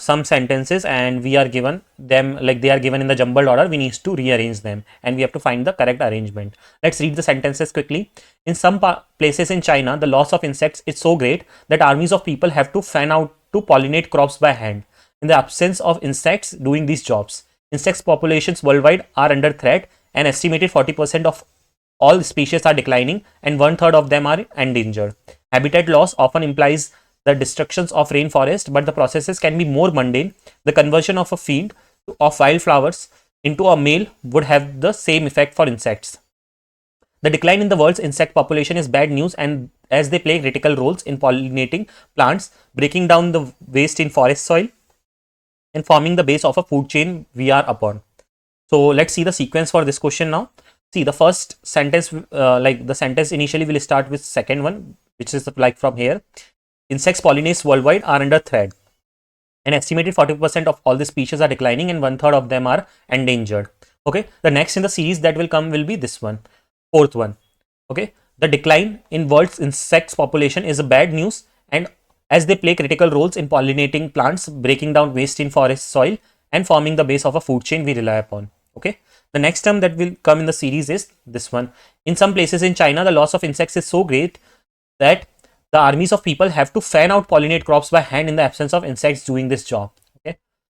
some sentences and we are given them they are given in the jumbled order. We need to rearrange them and we have to find the correct arrangement. Let's read the sentences quickly. In some places in China, the loss of insects is so great that armies of people have to fan out to pollinate crops by hand. In the absence of insects doing these jobs, insect populations worldwide are under threat. An estimated 40% of all species are declining and 1/3 of them are endangered. Habitat loss often implies the destructions of rainforest, but the processes can be more mundane. The conversion of a field of wildflowers into a meal would have the same effect for insects. The decline in the world's insect population is bad news, and as they play critical roles in pollinating plants, breaking down the waste in forest soil, and forming the base of a food chain we are upon. So let's see the sequence for this question now. See, the first sentence, the sentence initially will start with second one, which is from here. Insects pollinates worldwide are under threat. An estimated 40% of all the species are declining and 1/3 of them are endangered. Okay, the next in the series that will come will be this one, fourth one. Okay, the decline in world's insects population is a bad news, and as they play critical roles in pollinating plants, breaking down waste in forest soil, and forming the base of a food chain we rely upon. Okay, the next term that will come in the series is this one. In some places in China, the loss of insects is so great that the armies of people have to fan out pollinate crops by hand in the absence of insects doing this job. Okay,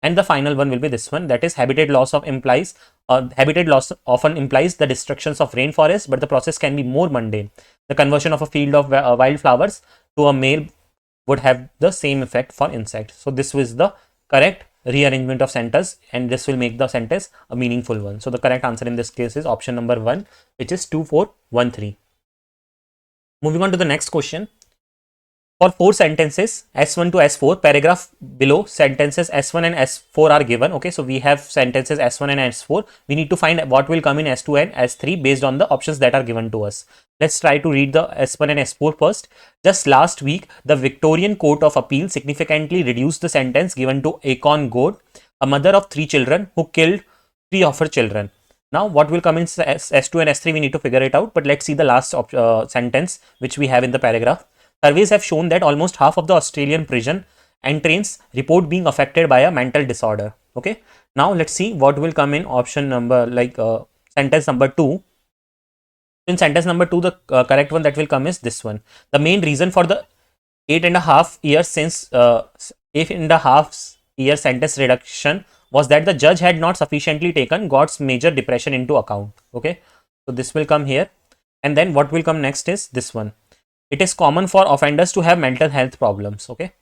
and the final one will be this one, that is habitat loss often implies the destructions of rainforest, but the process can be more mundane. The conversion of a field of wildflowers to a male would have the same effect for insects. So this was the correct rearrangement of sentence, and this will make the sentence a meaningful one. So the correct answer in this case is option number 1, which is 2413. Moving on to the next question. For 4 sentences, S1 to S4, paragraph below sentences S1 and S4 are given. Okay, so we have sentences S1 and S4. We need to find what will come in S2 and S3 based on the options that are given to us. Let's try to read the S1 and S4 first. Just last week, the Victorian Court of Appeal significantly reduced the sentence given to Akon Goad, a mother of 3 children who killed 3 of her children. Now, what will come in S2 and S3, we need to figure it out. But let's see the last sentence which we have in the paragraph. Surveys have shown that almost half of the Australian prison entrants report being affected by a mental disorder. Okay. Now let's see what will come in option number sentence number 2. In sentence number 2, the correct one that will come is this one. The main reason for the 8.5 years since 8.5 year sentence reduction was that the judge had not sufficiently taken God's major depression into account. Okay. So this will come here. And then what will come next is this one. It is common for offenders to have mental health problems. Okay,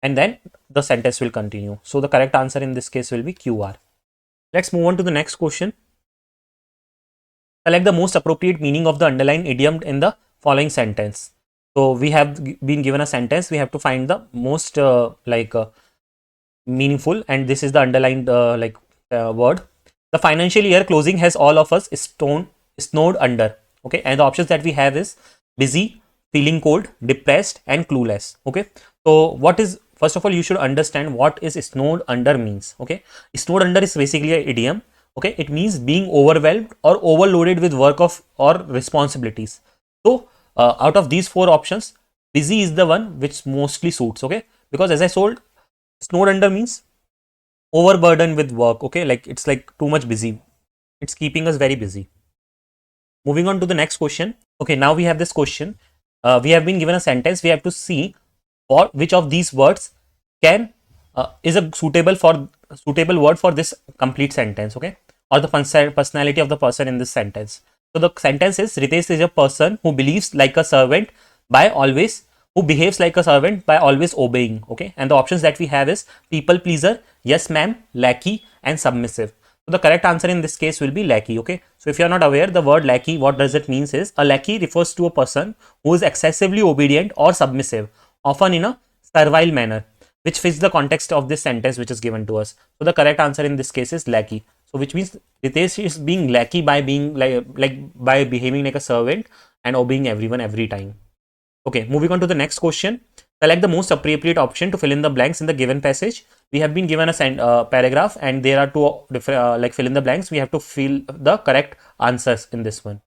and then the sentence will continue. So the correct answer in this case will be QR. Let's move on to the next question. Select the most appropriate meaning of the underlined idiom in the following sentence. So we have been given a sentence. We have to find the most meaningful, and this is the underlined word. The financial year closing has all of us snowed under. Okay, and the options that we have is busy, feeling cold, depressed, and clueless. Okay, so what is, first of all, you should understand what is snowed under means. Okay, snowed under is basically an idiom. Okay, it means being overwhelmed or overloaded with work of or responsibilities. So out of these four options, busy is the one which mostly suits. Okay, because as I told, snowed under means overburdened with work. Okay, like it's like too much busy, it's keeping us very busy. Moving on to the next question. Okay, now we have this question. We have been given a sentence. We have to see what which of these words can is a suitable word for this complete sentence. Okay, or the personality of the person in this sentence. So the sentence is, Ritesh is a person who believes like a servant by always, who behaves like a servant by always obeying. Okay, and the options that we have is people pleaser, yes ma'am, lackey, and submissive. So the correct answer in this case will be lackey. Okay, so if you are not aware, the word lackey, what does it means is, a lackey refers to a person who is excessively obedient or submissive, often in a servile manner, which fits the context of this sentence which is given to us. So the correct answer in this case is lackey. So which means Ritesh is being lackey by being like by behaving like a servant and obeying everyone every time. Okay, moving on to the next question. Select the most appropriate option to fill in the blanks in the given passage. We have been given a paragraph, and there are two different fill in the blanks. We have to fill the correct answers in this one.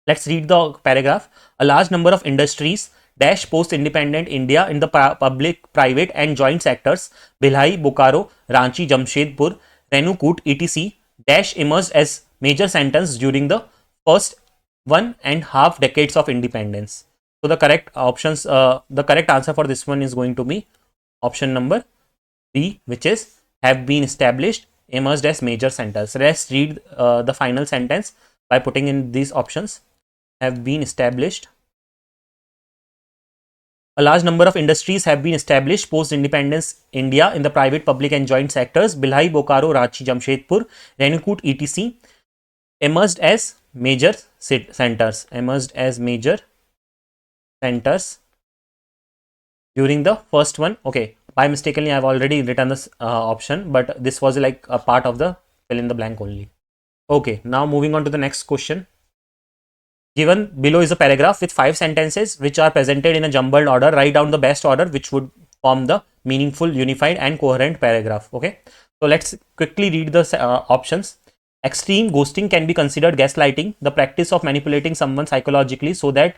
Let's read the paragraph. A large number of industries dash post-independent India in the public, private and joint sectors, Bhilai, Bokaro, Ranchi, Jamshedpur, Renukoot, etc. dash emerged as major centers during the first 1.5 decades of independence. So the correct options, the correct answer for this one is going to be option number B, which is have been established, emerged as major centers. Let's read the final sentence by putting in these options. Have been established. A large number of industries have been established post-independence India in the private, public and joint sectors. Bhilai, Bokaro, Ranchi, Jamshedpur, Renukoot, etc. emerged as major centers. Emerged as major centers during the first one. Okay, by mistakenly I have already written this option, but this was like a part of the fill in the blank only. Okay, now moving on to the next question. Given below is a paragraph with 5 sentences which are presented in a jumbled order. Write down the best order which would form the meaningful, unified and coherent paragraph. Okay, so let's quickly read the options. Extreme ghosting can be considered gaslighting, the practice of manipulating someone psychologically so that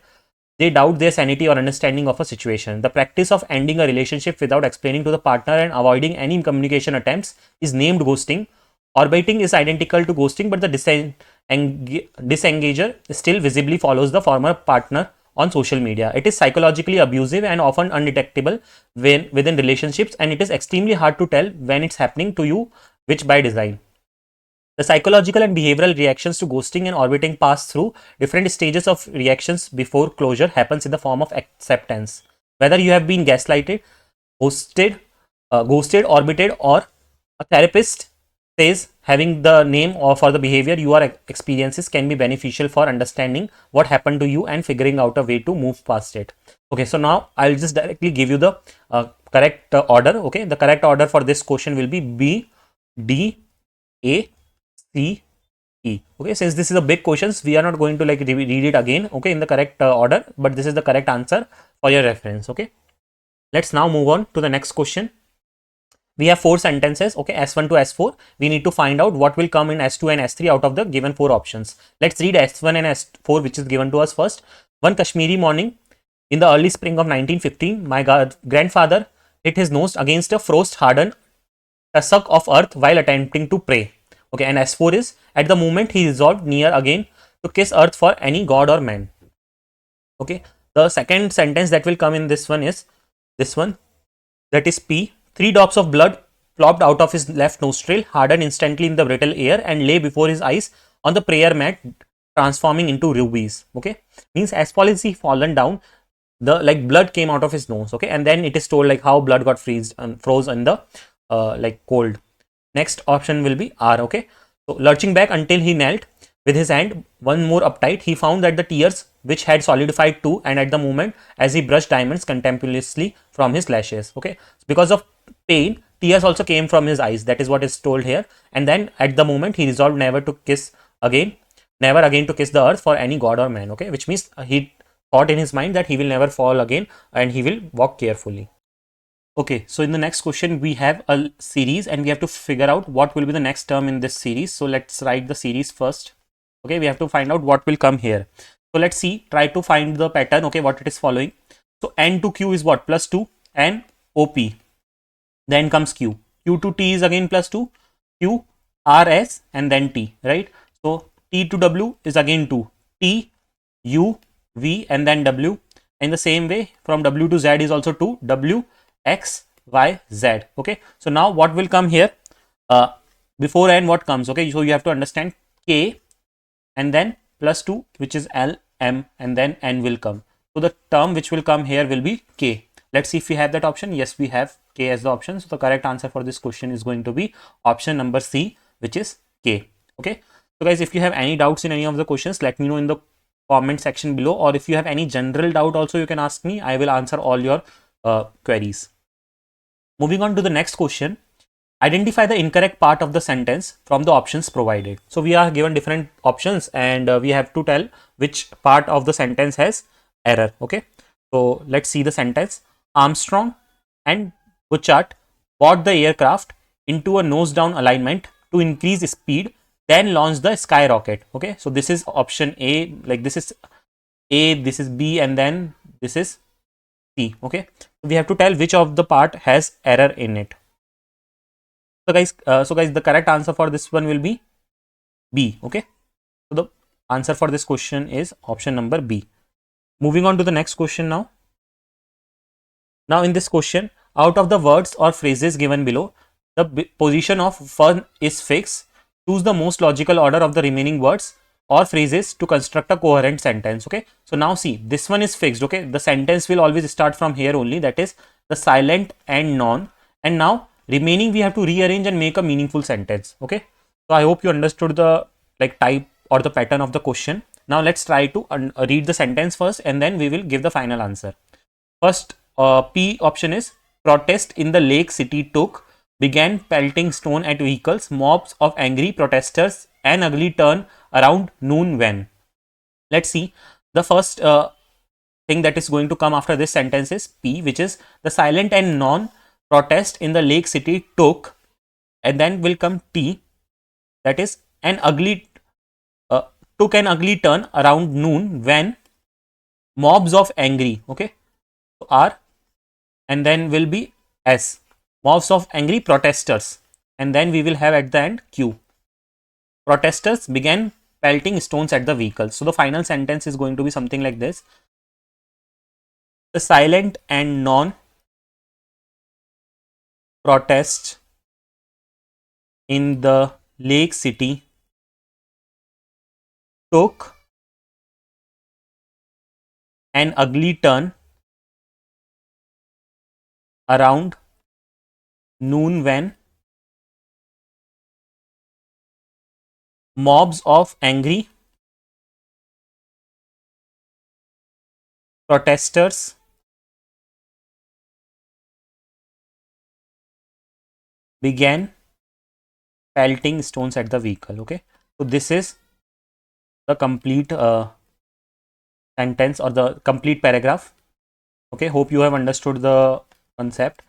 they doubt their sanity or understanding of a situation. The practice of ending a relationship without explaining to the partner and avoiding any communication attempts is named ghosting. Orbiting is identical to ghosting, but the disengager still visibly follows the former partner on social media. It is psychologically abusive and often undetectable within relationships, and it is extremely hard to tell when it's happening to you, which by design. The psychological and behavioral reactions to ghosting and orbiting pass through different stages of reactions before closure happens in the form of acceptance. Whether you have been gaslighted, ghosted, orbited, or a therapist says having the name or for the behavior you are experiences can be beneficial for understanding what happened to you and figuring out a way to move past it. Okay, so now I'll just directly give you the correct order. Okay, the correct order for this question will be B, D, A, C, E. Okay, since this is a big question, we are not going to like read it again. Okay, in the correct order, but this is the correct answer for your reference. Okay, let's now move on to the next question. We have 4 sentences. Okay, S1 to S4. We need to find out what will come in S2 and S3 out of the given 4 options. Let's read S1 and S4, which is given to us first. One Kashmiri morning in the early spring of 1915, my grandfather hit his nose against a frost-hardened tussock of earth while attempting to pray. Okay, and S4 is, at the moment he resolved near again to kiss earth for any god or man. Okay, the second sentence that will come in this one is this one, that is P. 3 drops of blood plopped out of his left nostril, hardened instantly in the brittle air and lay before his eyes on the prayer mat, transforming into rubies. Okay, means as policy fallen down, the like blood came out of his nose. Okay, and then it is told like how blood got froze in the like cold. Next option will be R. Okay. So lurching back until he knelt with his hand one more uptight, he found that the tears which had solidified too, and at the moment as he brushed diamonds contemptuously from his lashes. Okay. Because of pain, tears also came from his eyes. That is what is told here. And then at the moment he resolved never to kiss again, never again to kiss the earth for any god or man. Okay. Which means he thought in his mind that he will never fall again and he will walk carefully. Okay, so in the next question, we have a series and we have to figure out what will be the next term in this series. So let's write the series first. Okay, we have to find out what will come here. So let's see, try to find the pattern, okay, what it is following. So N to Q is what? Plus 2 and OP. Then comes Q. Q to T is again plus 2. Q, R, S and then T, right? So T to W is again 2. T, U, V and then W. In the same way, from W to Z is also 2. W, X, Y, Z. Okay. So now what will come here? Before N what comes? Okay. So you have to understand K and then plus 2, which is L, M and then N will come. So the term which will come here will be K. Let's see if we have that option. Yes, we have K as the option. So the correct answer for this question is going to be option number C, which is K. Okay. So guys, if you have any doubts in any of the questions, let me know in the comment section below, or if you have any general doubt also, you can ask me. I will answer all your queries. Moving on to the next question. Identify the incorrect part of the sentence from the options provided. So we are given different options and we have to tell which part of the sentence has error. Okay. So let's see the sentence. Armstrong and Bouchard brought the aircraft into a nose down alignment to increase speed, then launch the skyrocket. Okay. So this is option A, like this is A, this is B and then this is C. Okay. So we have to tell which of the part has error in it. So guys, the correct answer for this one will be B. Okay. So the answer for this question is option number B. Moving on to the next question now. Now in this question, out of the words or phrases given below, the position of fun is fixed. Choose the most logical order of the remaining words or phrases to construct a coherent sentence. Okay. So now see, this one is fixed. Okay. The sentence will always start from here only, that is the silent and non. And now remaining we have to rearrange and make a meaningful sentence. Okay. So I hope you understood the type or the pattern of the question. Now let's try to read the sentence first and then we will give the final answer. First, P option is protest in the lake city took, began pelting stone at vehicles, mobs of angry protesters, an ugly turn around noon when. Let's see. The first thing that is going to come after this sentence is P, which is the silent and non protest in the lake city took, and then will come T, that is an ugly took an ugly turn around noon when mobs of angry. Okay. So R, and then will be S, mobs of angry protesters, and then we will have at the end Q, protesters began pelting stones at the vehicle. So the final sentence is going to be something like this. The silent and non protest in the lake city took an ugly turn around noon when mobs of angry protesters began pelting stones at the vehicle. Okay. So this is the complete sentence or the complete paragraph. Okay. Hope you have understood the concept.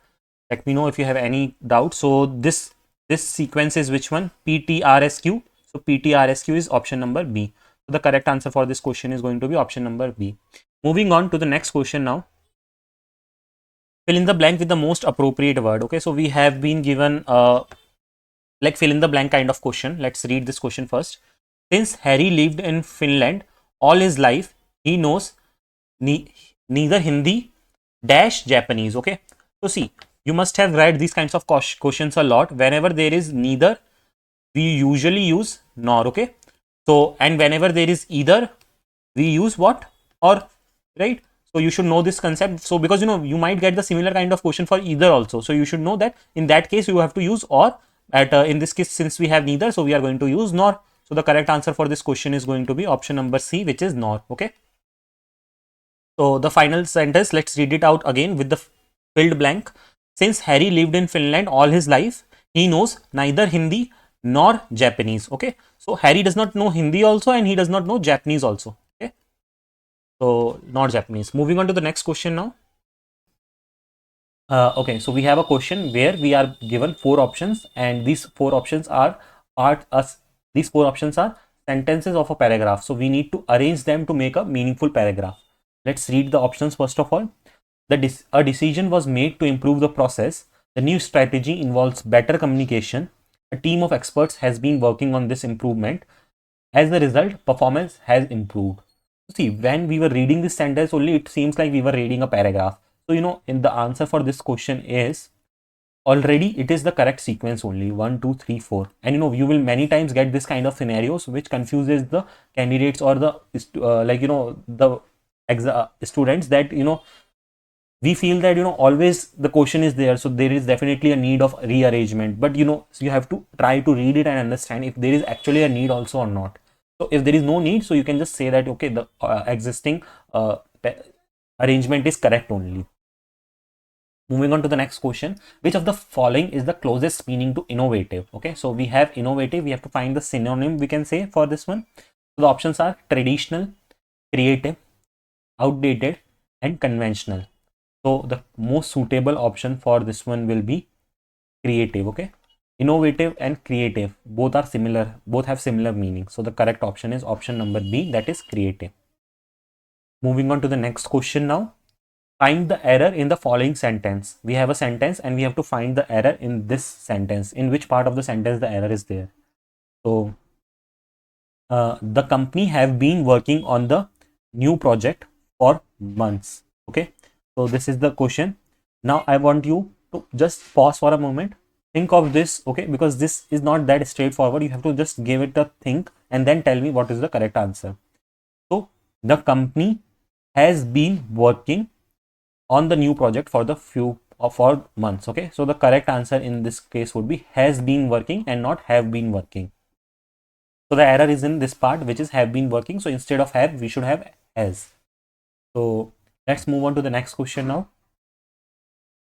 Let me know if you have any doubt. So this sequence is which one? PTRSQ. So PTRSQ is option number B. So the correct answer for this question is going to be option number B. Moving on to the next question now. Fill in the blank with the most appropriate word. Okay, so we have been given like fill in the blank kind of question. Let's read this question first. Since Harry lived in Finland all his life, he knows neither Hindi dash Japanese. Okay, so see, you must have read these kinds of questions a lot. Whenever there is neither, we usually use nor. Okay, so and whenever there is either, we use what? Or, right? So you should know this concept. So because you know you might get the similar kind of question for either also. So you should know that in that case you have to use or. at in this case, since we have neither, so we are going to use nor. So the correct answer for this question is going to be option number C, which is nor. Okay. So the final sentence, let's read it out again with the filled blank. Since Harry lived in Finland all his life, he knows neither Hindi nor Japanese. Okay. So Harry does not know Hindi also, and he does not know Japanese also. Okay. So not Japanese. Moving on to the next question now. Okay, so we have a question where we are given four options, and these four options are these four options are sentences of a paragraph. So we need to arrange them to make a meaningful paragraph. Let's read the options first of all. A decision was made to improve the process. The new strategy involves better communication. A team of experts has been working on this improvement. As a result, performance has improved. See, when we were reading this sentence only, it seems like we were reading a paragraph. So, in the answer for this question is already it is the correct sequence only 1, 2, 3, 4. And you will many times get this kind of scenarios which confuses the candidates or the students, that we feel that always the question is there, so there is definitely a need of rearrangement, but so you have to try to read it and understand if there is actually a need also or not. So if there is no need, so you can just say that okay, the existing arrangement is correct only. Moving on to the next question, which of the following is the closest meaning to innovative? Okay, so we have innovative, we have to find the synonym we can say for this one. So the options are traditional, creative, outdated, and conventional. So the most suitable option for this one will be creative. Okay, innovative and creative both are similar, both have similar meaning. So the correct option is option number B, that is creative. Moving on to the next question now. Find the error in the following sentence. We have a sentence and we have to find the error in this sentence. In which part of the sentence the error is there? So the company have been working on the new project for months. Okay, so this is the question. Now I want you to just pause for a moment, think of this, okay, because this is not that straightforward. You have to just give it a think and then tell me what is the correct answer. So the company has been working on the new project for the for months. Okay, so the correct answer in this case would be has been working and not have been working. So the error is in this part, which is have been working. So instead of have, we should have has. So let's move on to the next question now.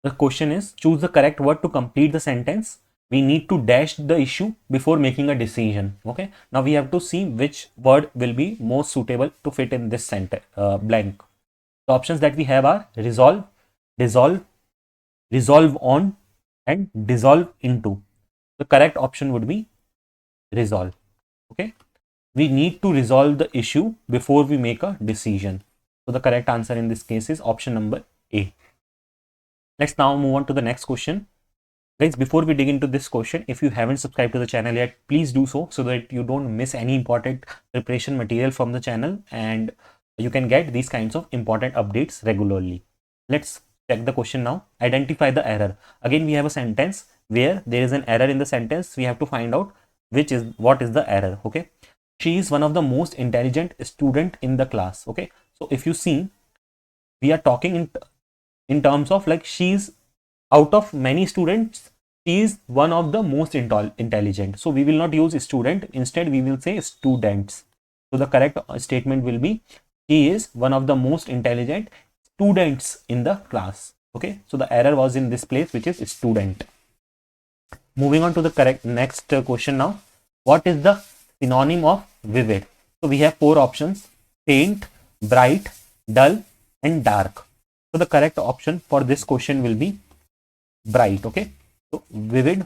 The question is, choose the correct word to complete the sentence. We need to dash the issue before making a decision. Okay, now we have to see which word will be most suitable to fit in this sentence blank. The options that we have are resolve, dissolve, resolve on, and dissolve into. The correct option would be resolve. Okay, we need to resolve the issue before we make a decision. So the correct answer in this case is option number A. Let's now move on to the next question. Guys, before we dig into this question, if you haven't subscribed to the channel yet, please do so that you don't miss any important preparation material from the channel, and you can get these kinds of important updates regularly. Let's check the question now. Identify the error. Again, we have a sentence where there is an error in the sentence. We have to find out what is the error. Okay, she is one of the most intelligent student in the class. Okay, so if you see, we are talking in terms of like she's out of many students, she is one of the most intelligent. So we will not use student, instead we will say students. So the correct statement will be she is one of the most intelligent students in the class. Okay, so the error was in this place, which is student. Moving on to the correct next question now. What is the synonym of vivid? So we have four options: faint, bright, dull, and dark. So the correct option for this question will be bright. Okay, so vivid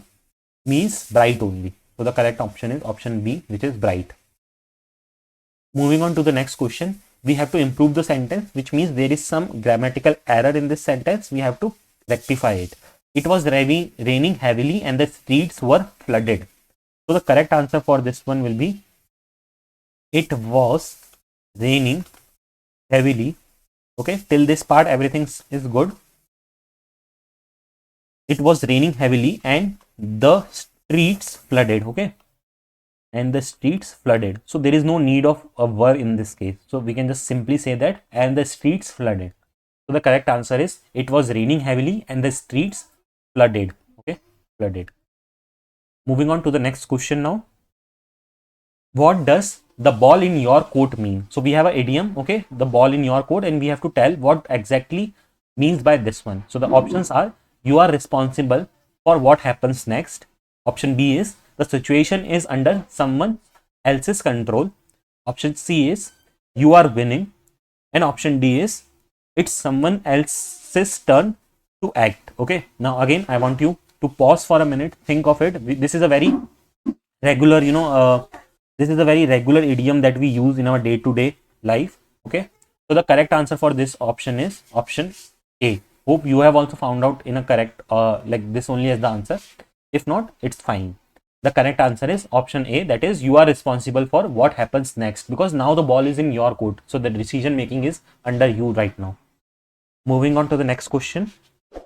means bright only. So the correct option is option B, which is bright. Moving on to the next question, we have to improve the sentence, which means there is some grammatical error in this sentence. We have to rectify it. It was raining heavily and the streets were flooded. So the correct answer for this one will be it was raining heavily. Okay, till this part everything is good. It was raining heavily and the streets flooded. Okay, and the streets flooded. So there is no need of a verb in this case. So we can just simply say that and the streets flooded. So the correct answer is it was raining heavily and the streets flooded. Okay, flooded. Moving on to the next question now. What does the ball in your court mean? So we have an idiom, okay, the ball in your court, and we have to tell what exactly means by this one. So the options are: you are responsible for what happens next. Option B is the situation is under someone else's control. Option C is you are winning, and option D is it's someone else's turn to act. Okay, now again I want you to pause for a minute, think of it. This is a very regular, this is a very regular idiom that we use in our day-to-day life. Okay, so the correct answer for this option is option A. Hope you have also found out in a correct like this only as the answer. If not, it's fine. The correct answer is option A, that is you are responsible for what happens next, because now the ball is in your court, so the decision making is under you right now. Moving on to the next question.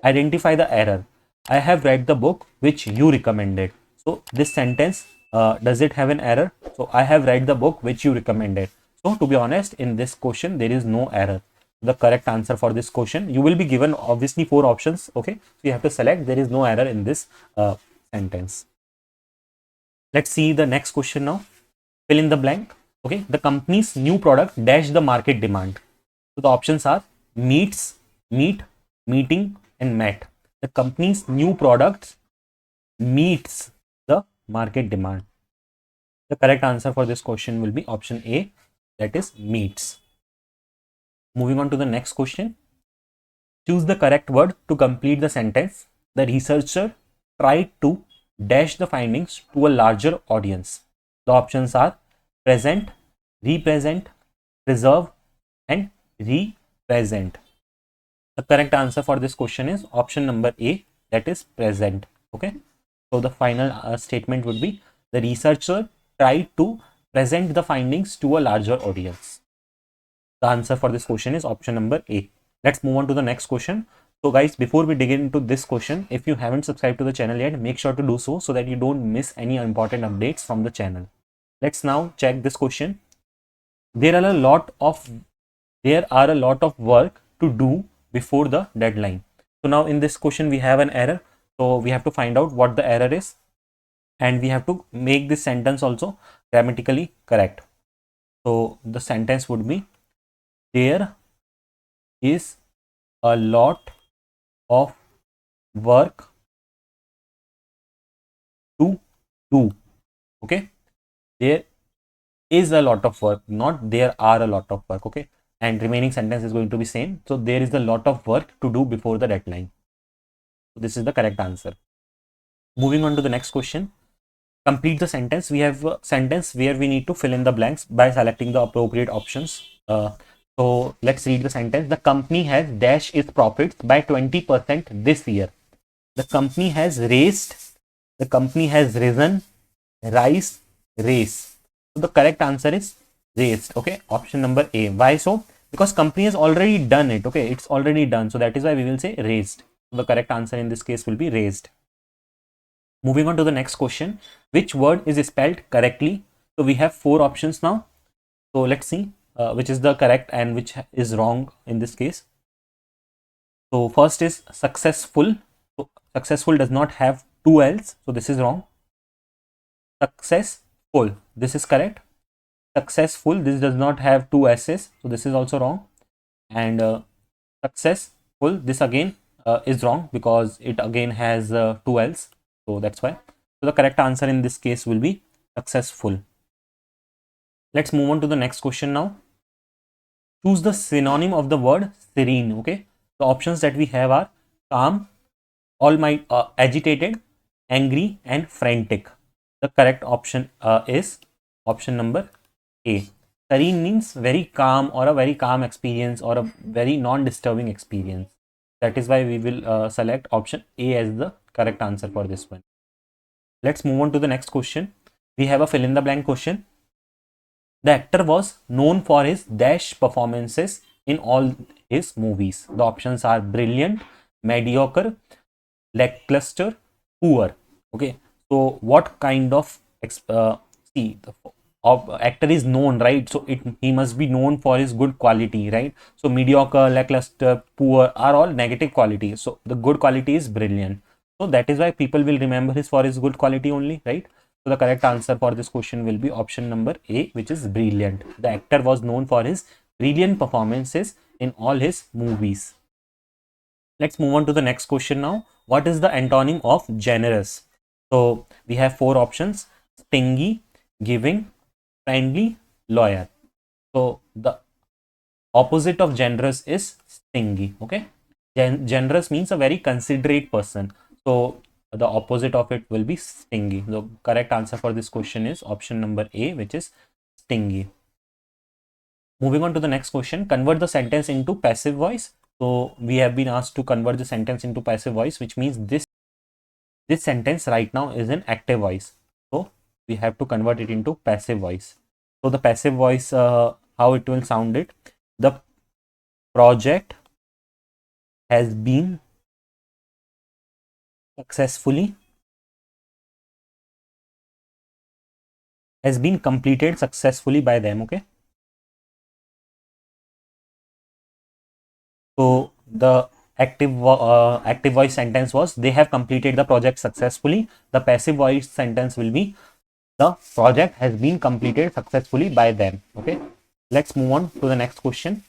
Identify the error. I have read the book which you recommended. So this sentence, does it have an error? So I have read the book which you recommended. So to be honest, in this question there is no error. The correct answer for this question, you will be given obviously 4 options. Okay, so you have to select. There is no error in this sentence. Let's see the next question now. Fill in the blank. Okay, the company's new product dash the market demand. So the options are meets, meet, meeting, and met. The company's new products meets the market demand. The correct answer for this question will be option A, that is meets. Moving on to the next question. Choose the correct word to complete the sentence. The researcher tried to dash the findings to a larger audience. The options are present, represent, preserve, and represent. The correct answer for this question is option number A, that is present. Okay, so the final statement would be the researcher tried to present the findings to a larger audience. The answer for this question is option number A. Let's move on to the next question. So guys, before we dig into this question, if you haven't subscribed to the channel yet, make sure to do so that you don't miss any important updates from the channel. Let's now check this question. There are a lot of work to do before the deadline. So now in this question we have an error. So we have to find out what the error is, and we have to make this sentence also grammatically correct. So the sentence would be, there is a lot of work to do. Okay, there is a lot of work, not there are a lot of work. Okay, and remaining sentence is going to be same. So there is a lot of work to do before the deadline. So this is the correct answer. Moving on to the next question. Complete the sentence. We have a sentence where we need to fill in the blanks by selecting the appropriate options. So let's read the sentence. The company has dashed its profits by 20% this year. The company has raised, the company has risen, rise, raise. So the correct answer is raised. Okay, option number A. Why so? Because company has already done it. Okay, it's already done. So that is why we will say raised. So the correct answer in this case will be raised. Moving on to the next question. Which word is spelled correctly? So we have 4 options now. So let's see which is the correct and which is wrong in this case. So first is successful. So successful does not have 2 L's. So this is wrong. Successful, this is correct. Successful, this does not have 2 S's. So this is also wrong. And successful, this again is wrong because it again has 2 L's. So that's why. So the correct answer in this case will be successful. Let's move on to the next question now. Choose the synonym of the word serene. Okay, the options that we have are calm, agitated, angry, and frantic. The correct option is option number A. Serene means very calm, or a very calm experience, or a very non-disturbing experience. That is why we will select option A as the correct answer for this one. Let's move on to the next question. We have a fill in the blank question. The actor was known for his dash performances in all his movies. The options are brilliant, mediocre, lackluster, poor. Okay, so what kind of actor is known, right? So he must be known for his good quality, right? So mediocre, lackluster, poor are all negative qualities. So the good quality is brilliant. So that is why people will remember his for his good quality only, right? So the correct answer for this question will be option number A, which is brilliant. The actor was known for his brilliant performances in all his movies. Let's move on to the next question now. What is the antonym of generous? So we have four options: stingy, giving, friendly, loyal. So the opposite of generous is stingy. Okay, generous means a very considerate person. So the opposite of it will be stingy. The correct answer for this question is option number A, which is stingy. Moving on to the next question, convert the sentence into passive voice. So we have been asked to convert the sentence into passive voice, which means this sentence right now is in active voice. So we have to convert it into passive voice. So the passive voice, how it will sound it: the project has been successfully completed successfully by them. Okay, so the active voice sentence was they have completed the project successfully. The passive voice sentence will be the project has been completed successfully by them. Okay, let's move on to the next question.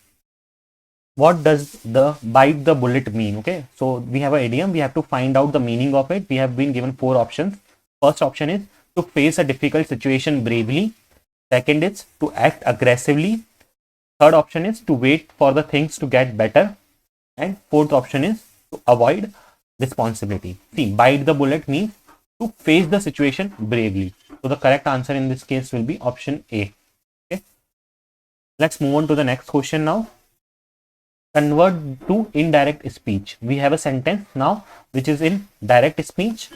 What does the bite the bullet mean? Okay, so we have an idiom, we have to find out the meaning of it. We have been given four options. First option is to face a difficult situation bravely. Second is to act aggressively. Third option is to wait for the things to get better. And fourth option is to avoid responsibility. See, bite the bullet means to face the situation bravely. So the correct answer in this case will be option A. Okay. Let's move on to the next question now. Convert to indirect speech. We have a sentence now which is in direct speech.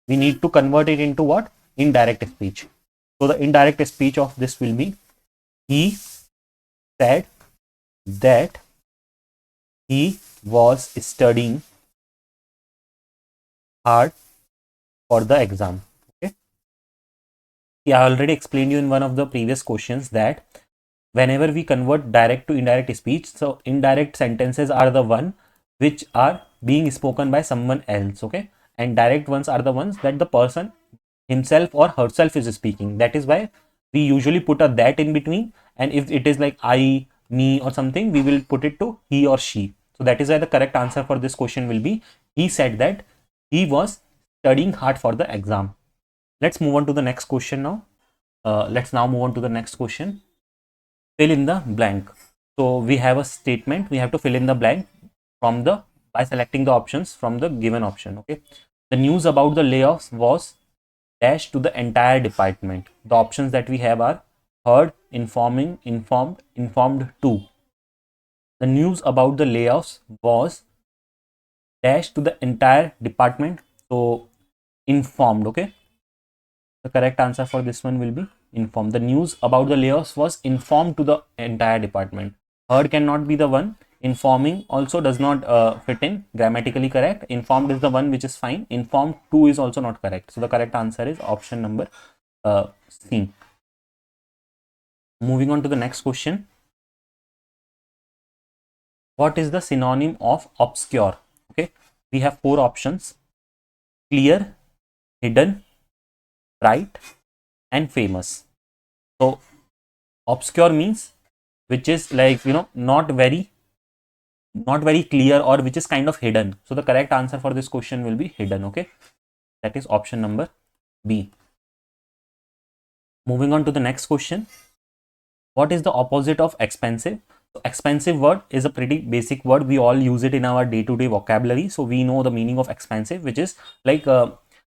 We need to convert it into what? Indirect speech. So the indirect speech of this will be: he said that he was studying hard for the exam. Okay. Yeah, I already explained you in one of the previous questions that whenever we convert direct to indirect speech, so indirect sentences are the one which are being spoken by someone else. Okay, and direct ones are the ones that the person himself or herself is speaking. That is why we usually put a that in between, and if it is like I, me or something, we will put it to he or she. So that is why the correct answer for this question will be he said that he was studying hard for the exam. Let's move on to the next question now. Let's now move on to the next question. Fill in the blank. So we have a statement, we have to fill in the blank from the by selecting the options from the given option. Okay, the news about the layoffs was dash to the entire department. The options that we have are heard, informing, informed, informed to. The news about the layoffs was dash to the entire department. So informed. Okay, the correct answer for this one will be informed. The news about the layoffs was informed to the entire department. Heard cannot be the one. Informing also does not fit in. Grammatically correct. Informed is the one which is fine. Informed to is also not correct. So the correct answer is option number C. Moving on to the next question. What is the synonym of obscure? Okay, we have four options: clear, hidden, bright, and famous. So obscure means which is like, you know, not very clear, or which is kind of hidden. So the correct answer for this question will be hidden. Okay, that is option number B. Moving on to the next question. What is the opposite of expensive? So expensive word is a pretty basic word. We all use it in our day-to-day vocabulary. So we know the meaning of expensive, which is like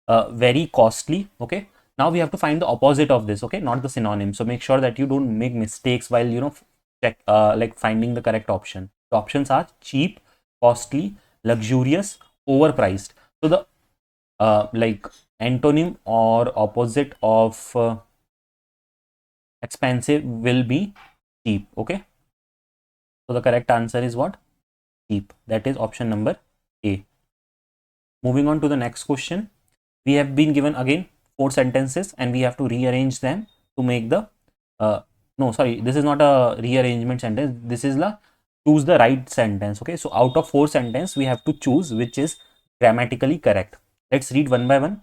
very costly. Okay. Now we have to find the opposite of this. Okay, not the synonym. So make sure that you don't make mistakes while, you know, check like finding the correct option. The options are cheap, costly, luxurious, overpriced. So the like antonym or opposite of expensive will be cheap. Okay, so the correct answer is what? Cheap. That is option number A. Moving on to the next question. We have been given again four sentences and we have to rearrange them to make the no, sorry, this is not a rearrangement sentence. This is the choose the right sentence. Okay, so out of four sentences we have to choose which is grammatically correct. Let's read one by one.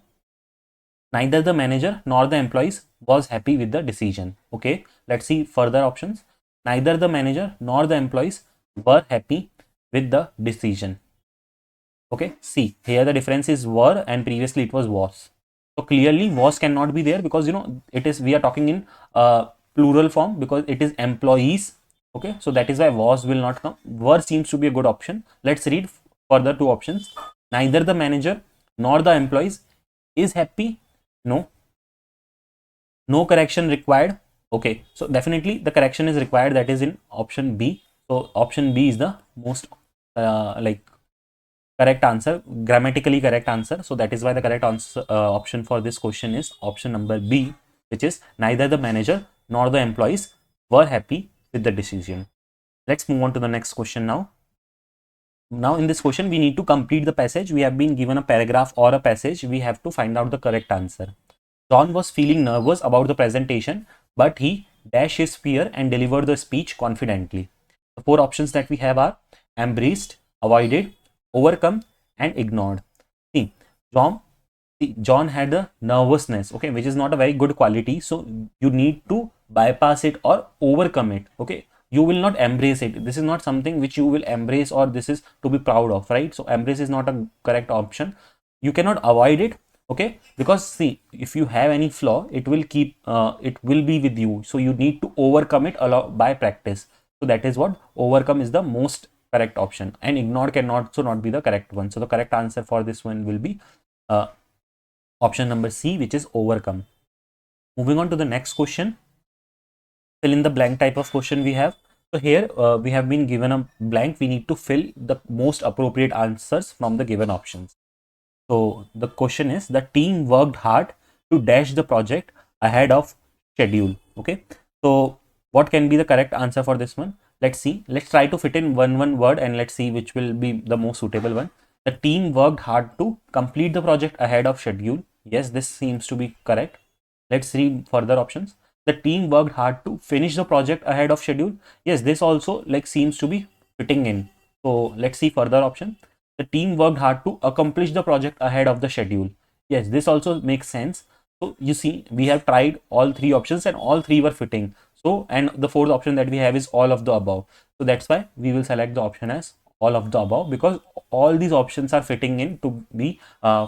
Neither the manager nor the employees was happy with the decision. Okay, let's see further options. Neither the manager nor the employees were happy with the decision. Okay, see here the difference is were and previously it was. So clearly was cannot be there because it is, we are talking in plural form because it is employees. Okay, so that is why was will not come. Were seems to be a good option. Let's read further two options. Neither the manager nor the employees is happy. No correction required. Okay, so definitely the correction is required, that is in option B. So option B is the most correct answer, grammatically correct answer. So that is why the correct answer option for this question is option number B, which is neither the manager nor the employees were happy with the decision. Let's move on to the next question now. Now in this question, we need to complete the passage. We have been given a paragraph or a passage. We have to find out the correct answer. John was feeling nervous about the presentation, but he dashed his fear and delivered the speech confidently. The four options that we have are embraced, avoided, overcome, and ignored. See, John had a nervousness, okay, which is not a very good quality. So you need to bypass it or overcome it. Okay, you will not embrace it. This is not something which you will embrace or this is to be proud of, right? So embrace is not a correct option. You cannot avoid it, okay, because see, if you have any flaw, it will be with you. So you need to overcome it by practice. So that is what overcome is the most correct option, and ignored cannot so not be the correct one. So the correct answer for this one will be option number C, which is overcome. Moving on to the next question, fill in the blank type of question we have. So here we have been given a blank. We need to fill the most appropriate answers from the given options. So the question is, the team worked hard to dash the project ahead of schedule. Okay, so what can be the correct answer for this one? Let's see. Let's try to fit in one word and let's see which will be the most suitable one. The team worked hard to complete the project ahead of schedule. Yes, this seems to be correct. Let's read further options. The team worked hard to finish the project ahead of schedule. Yes, this also seems to be fitting in. So let's see further option. The team worked hard to accomplish the project ahead of the schedule. Yes, this also makes sense. So you see, we have tried all three options and all three were fitting. So, and the fourth option that we have is all of the above. So that's why we will select the option as all of the above, because all these options are fitting in to be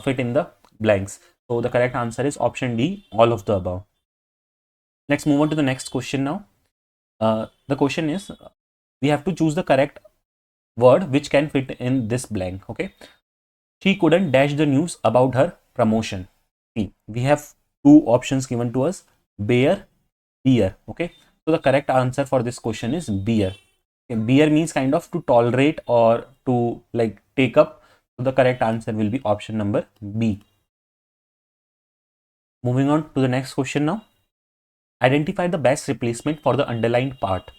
fit in the blanks. So the correct answer is option D, all of the above. Let's move on to the next question now. The question is, we have to choose the correct word which can fit in this blank. Okay, she couldn't dash the news about her promotion. See, we have two options given to us, bear, bear. Okay, so the correct answer for this question is bear. Okay, bear means kind of to tolerate or to take up. So the correct answer will be option number B. Moving on to the next question now. Identify the best replacement for the underlined part.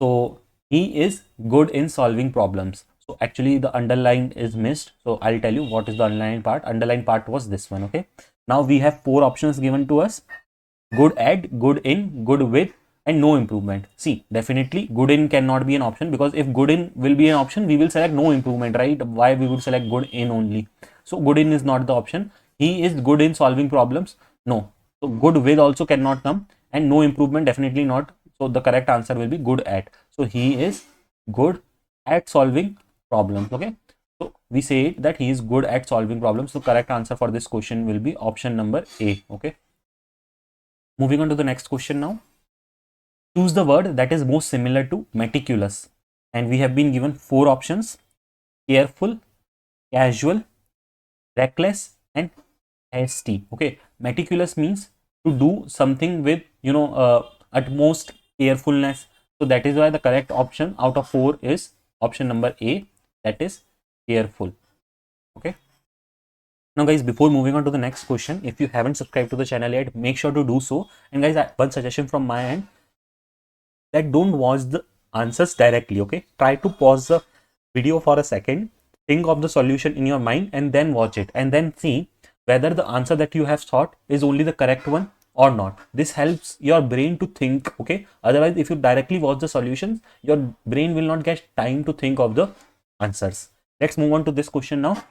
So he is good in solving problems. So actually the underline is missed. So I'll tell you what is the underlined part. Underlined part was this one. Okay. Now we have four options given to us: good at, good in, good with, and no improvement. See, definitely good in cannot be an option, because if good in will be an option, we will select no improvement, right? Why we would select good in only? So good in is not the option. He is good in solving problems. No. So good with also cannot come, and no improvement definitely not. So the correct answer will be good at. So he is good at solving problems. Okay. So we say that he is good at solving problems. So correct answer for this question will be option number A. Okay. Moving on to the next question now. Choose the word that is most similar to meticulous. And we have been given four options: careful, casual, reckless, and hasty. Okay. Meticulous means to do something with, utmost carefulness. So that is why the correct option out of four is option number A, that is careful. Okay. Now guys, before moving on to the next question, if you haven't subscribed to the channel yet, make sure to do so. And guys, one suggestion from my end, that don't watch the answers directly. Okay, try to pause the video for a second, think of the solution in your mind, and then watch it, and then see whether the answer that you have thought is only the correct one or not. This helps your brain to think. Okay, otherwise if you directly watch the solutions, your brain will not get time to think of the answers. Let's move on to this question now.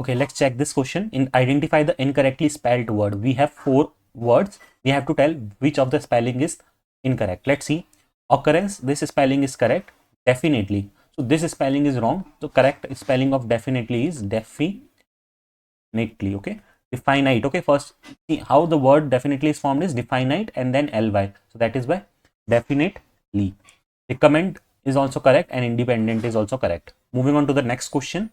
Okay, let's check this question. In identify the incorrectly spelled word. We have 4 words. We have to tell which of the spelling is incorrect. Let's see. Occurrence, this spelling is correct. Definitely. So this spelling is wrong. So correct spelling of definitely is definitely. Okay. Definite. Okay. First, see how the word definitely is formed is definite and then ly. So that is by definitely. Recommend is also correct and independent is also correct. Moving on to the next question.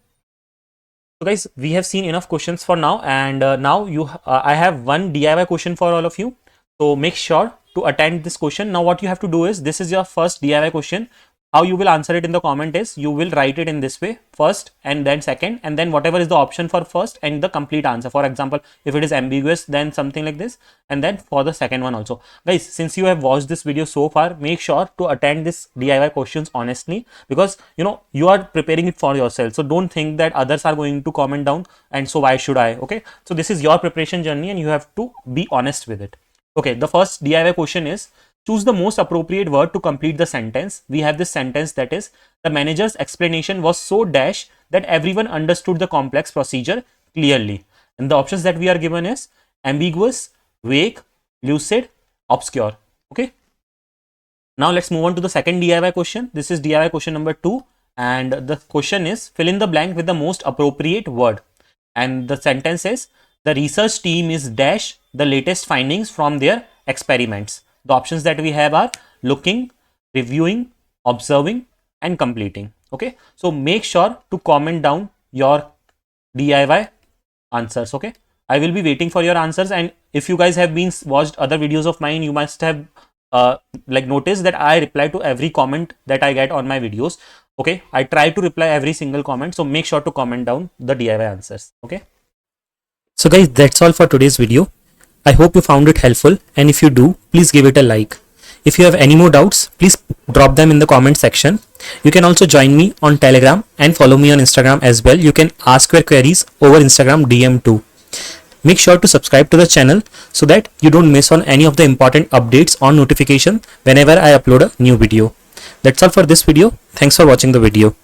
So guys, we have seen enough questions for now, and now I have one DIY question for all of you. So make sure to attend this question. Now what you have to do is, this is your first DIY question. How you will answer it in the comment is, you will write it in this way, first and then second, and then whatever is the option for first and the complete answer. For example, if it is ambiguous, then something like this, and then for the second one also. Guys, since you have watched this video so far, make sure to attend this DIY questions honestly, because you know you are preparing it for yourself. So don't think that others are going to comment down and so why should I. Okay, so this is your preparation journey and you have to be honest with it. Okay, the first DIY question is, choose the most appropriate word to complete the sentence. We have this sentence that is, the manager's explanation was so dash that everyone understood the complex procedure clearly. And the options that we are given is ambiguous, vague, lucid, obscure. Okay. Now let's move on to the second DIY question. This is DIY question number 2. And the question is, fill in the blank with the most appropriate word. And the sentence is, the research team is dash the latest findings from their experiments. The options that we have are looking, reviewing, observing, and completing. Okay, so make sure to comment down your DIY answers. Okay, I will be waiting for your answers, and if you guys have been watched other videos of mine, you must have like noticed that I reply to every comment that I get on my videos. Okay, I try to reply every single comment, so make sure to comment down the DIY answers. Okay, so guys, that's all for today's video. I hope you found it helpful, and if you do, please give it a like. If you have any more doubts, please drop them in the comment section. You can also join me on Telegram and follow me on Instagram as well. You can ask your queries over Instagram DM too. Make sure to subscribe to the channel so that you don't miss on any of the important updates or notification whenever I upload a new video. That's all for this video. Thanks for watching the video.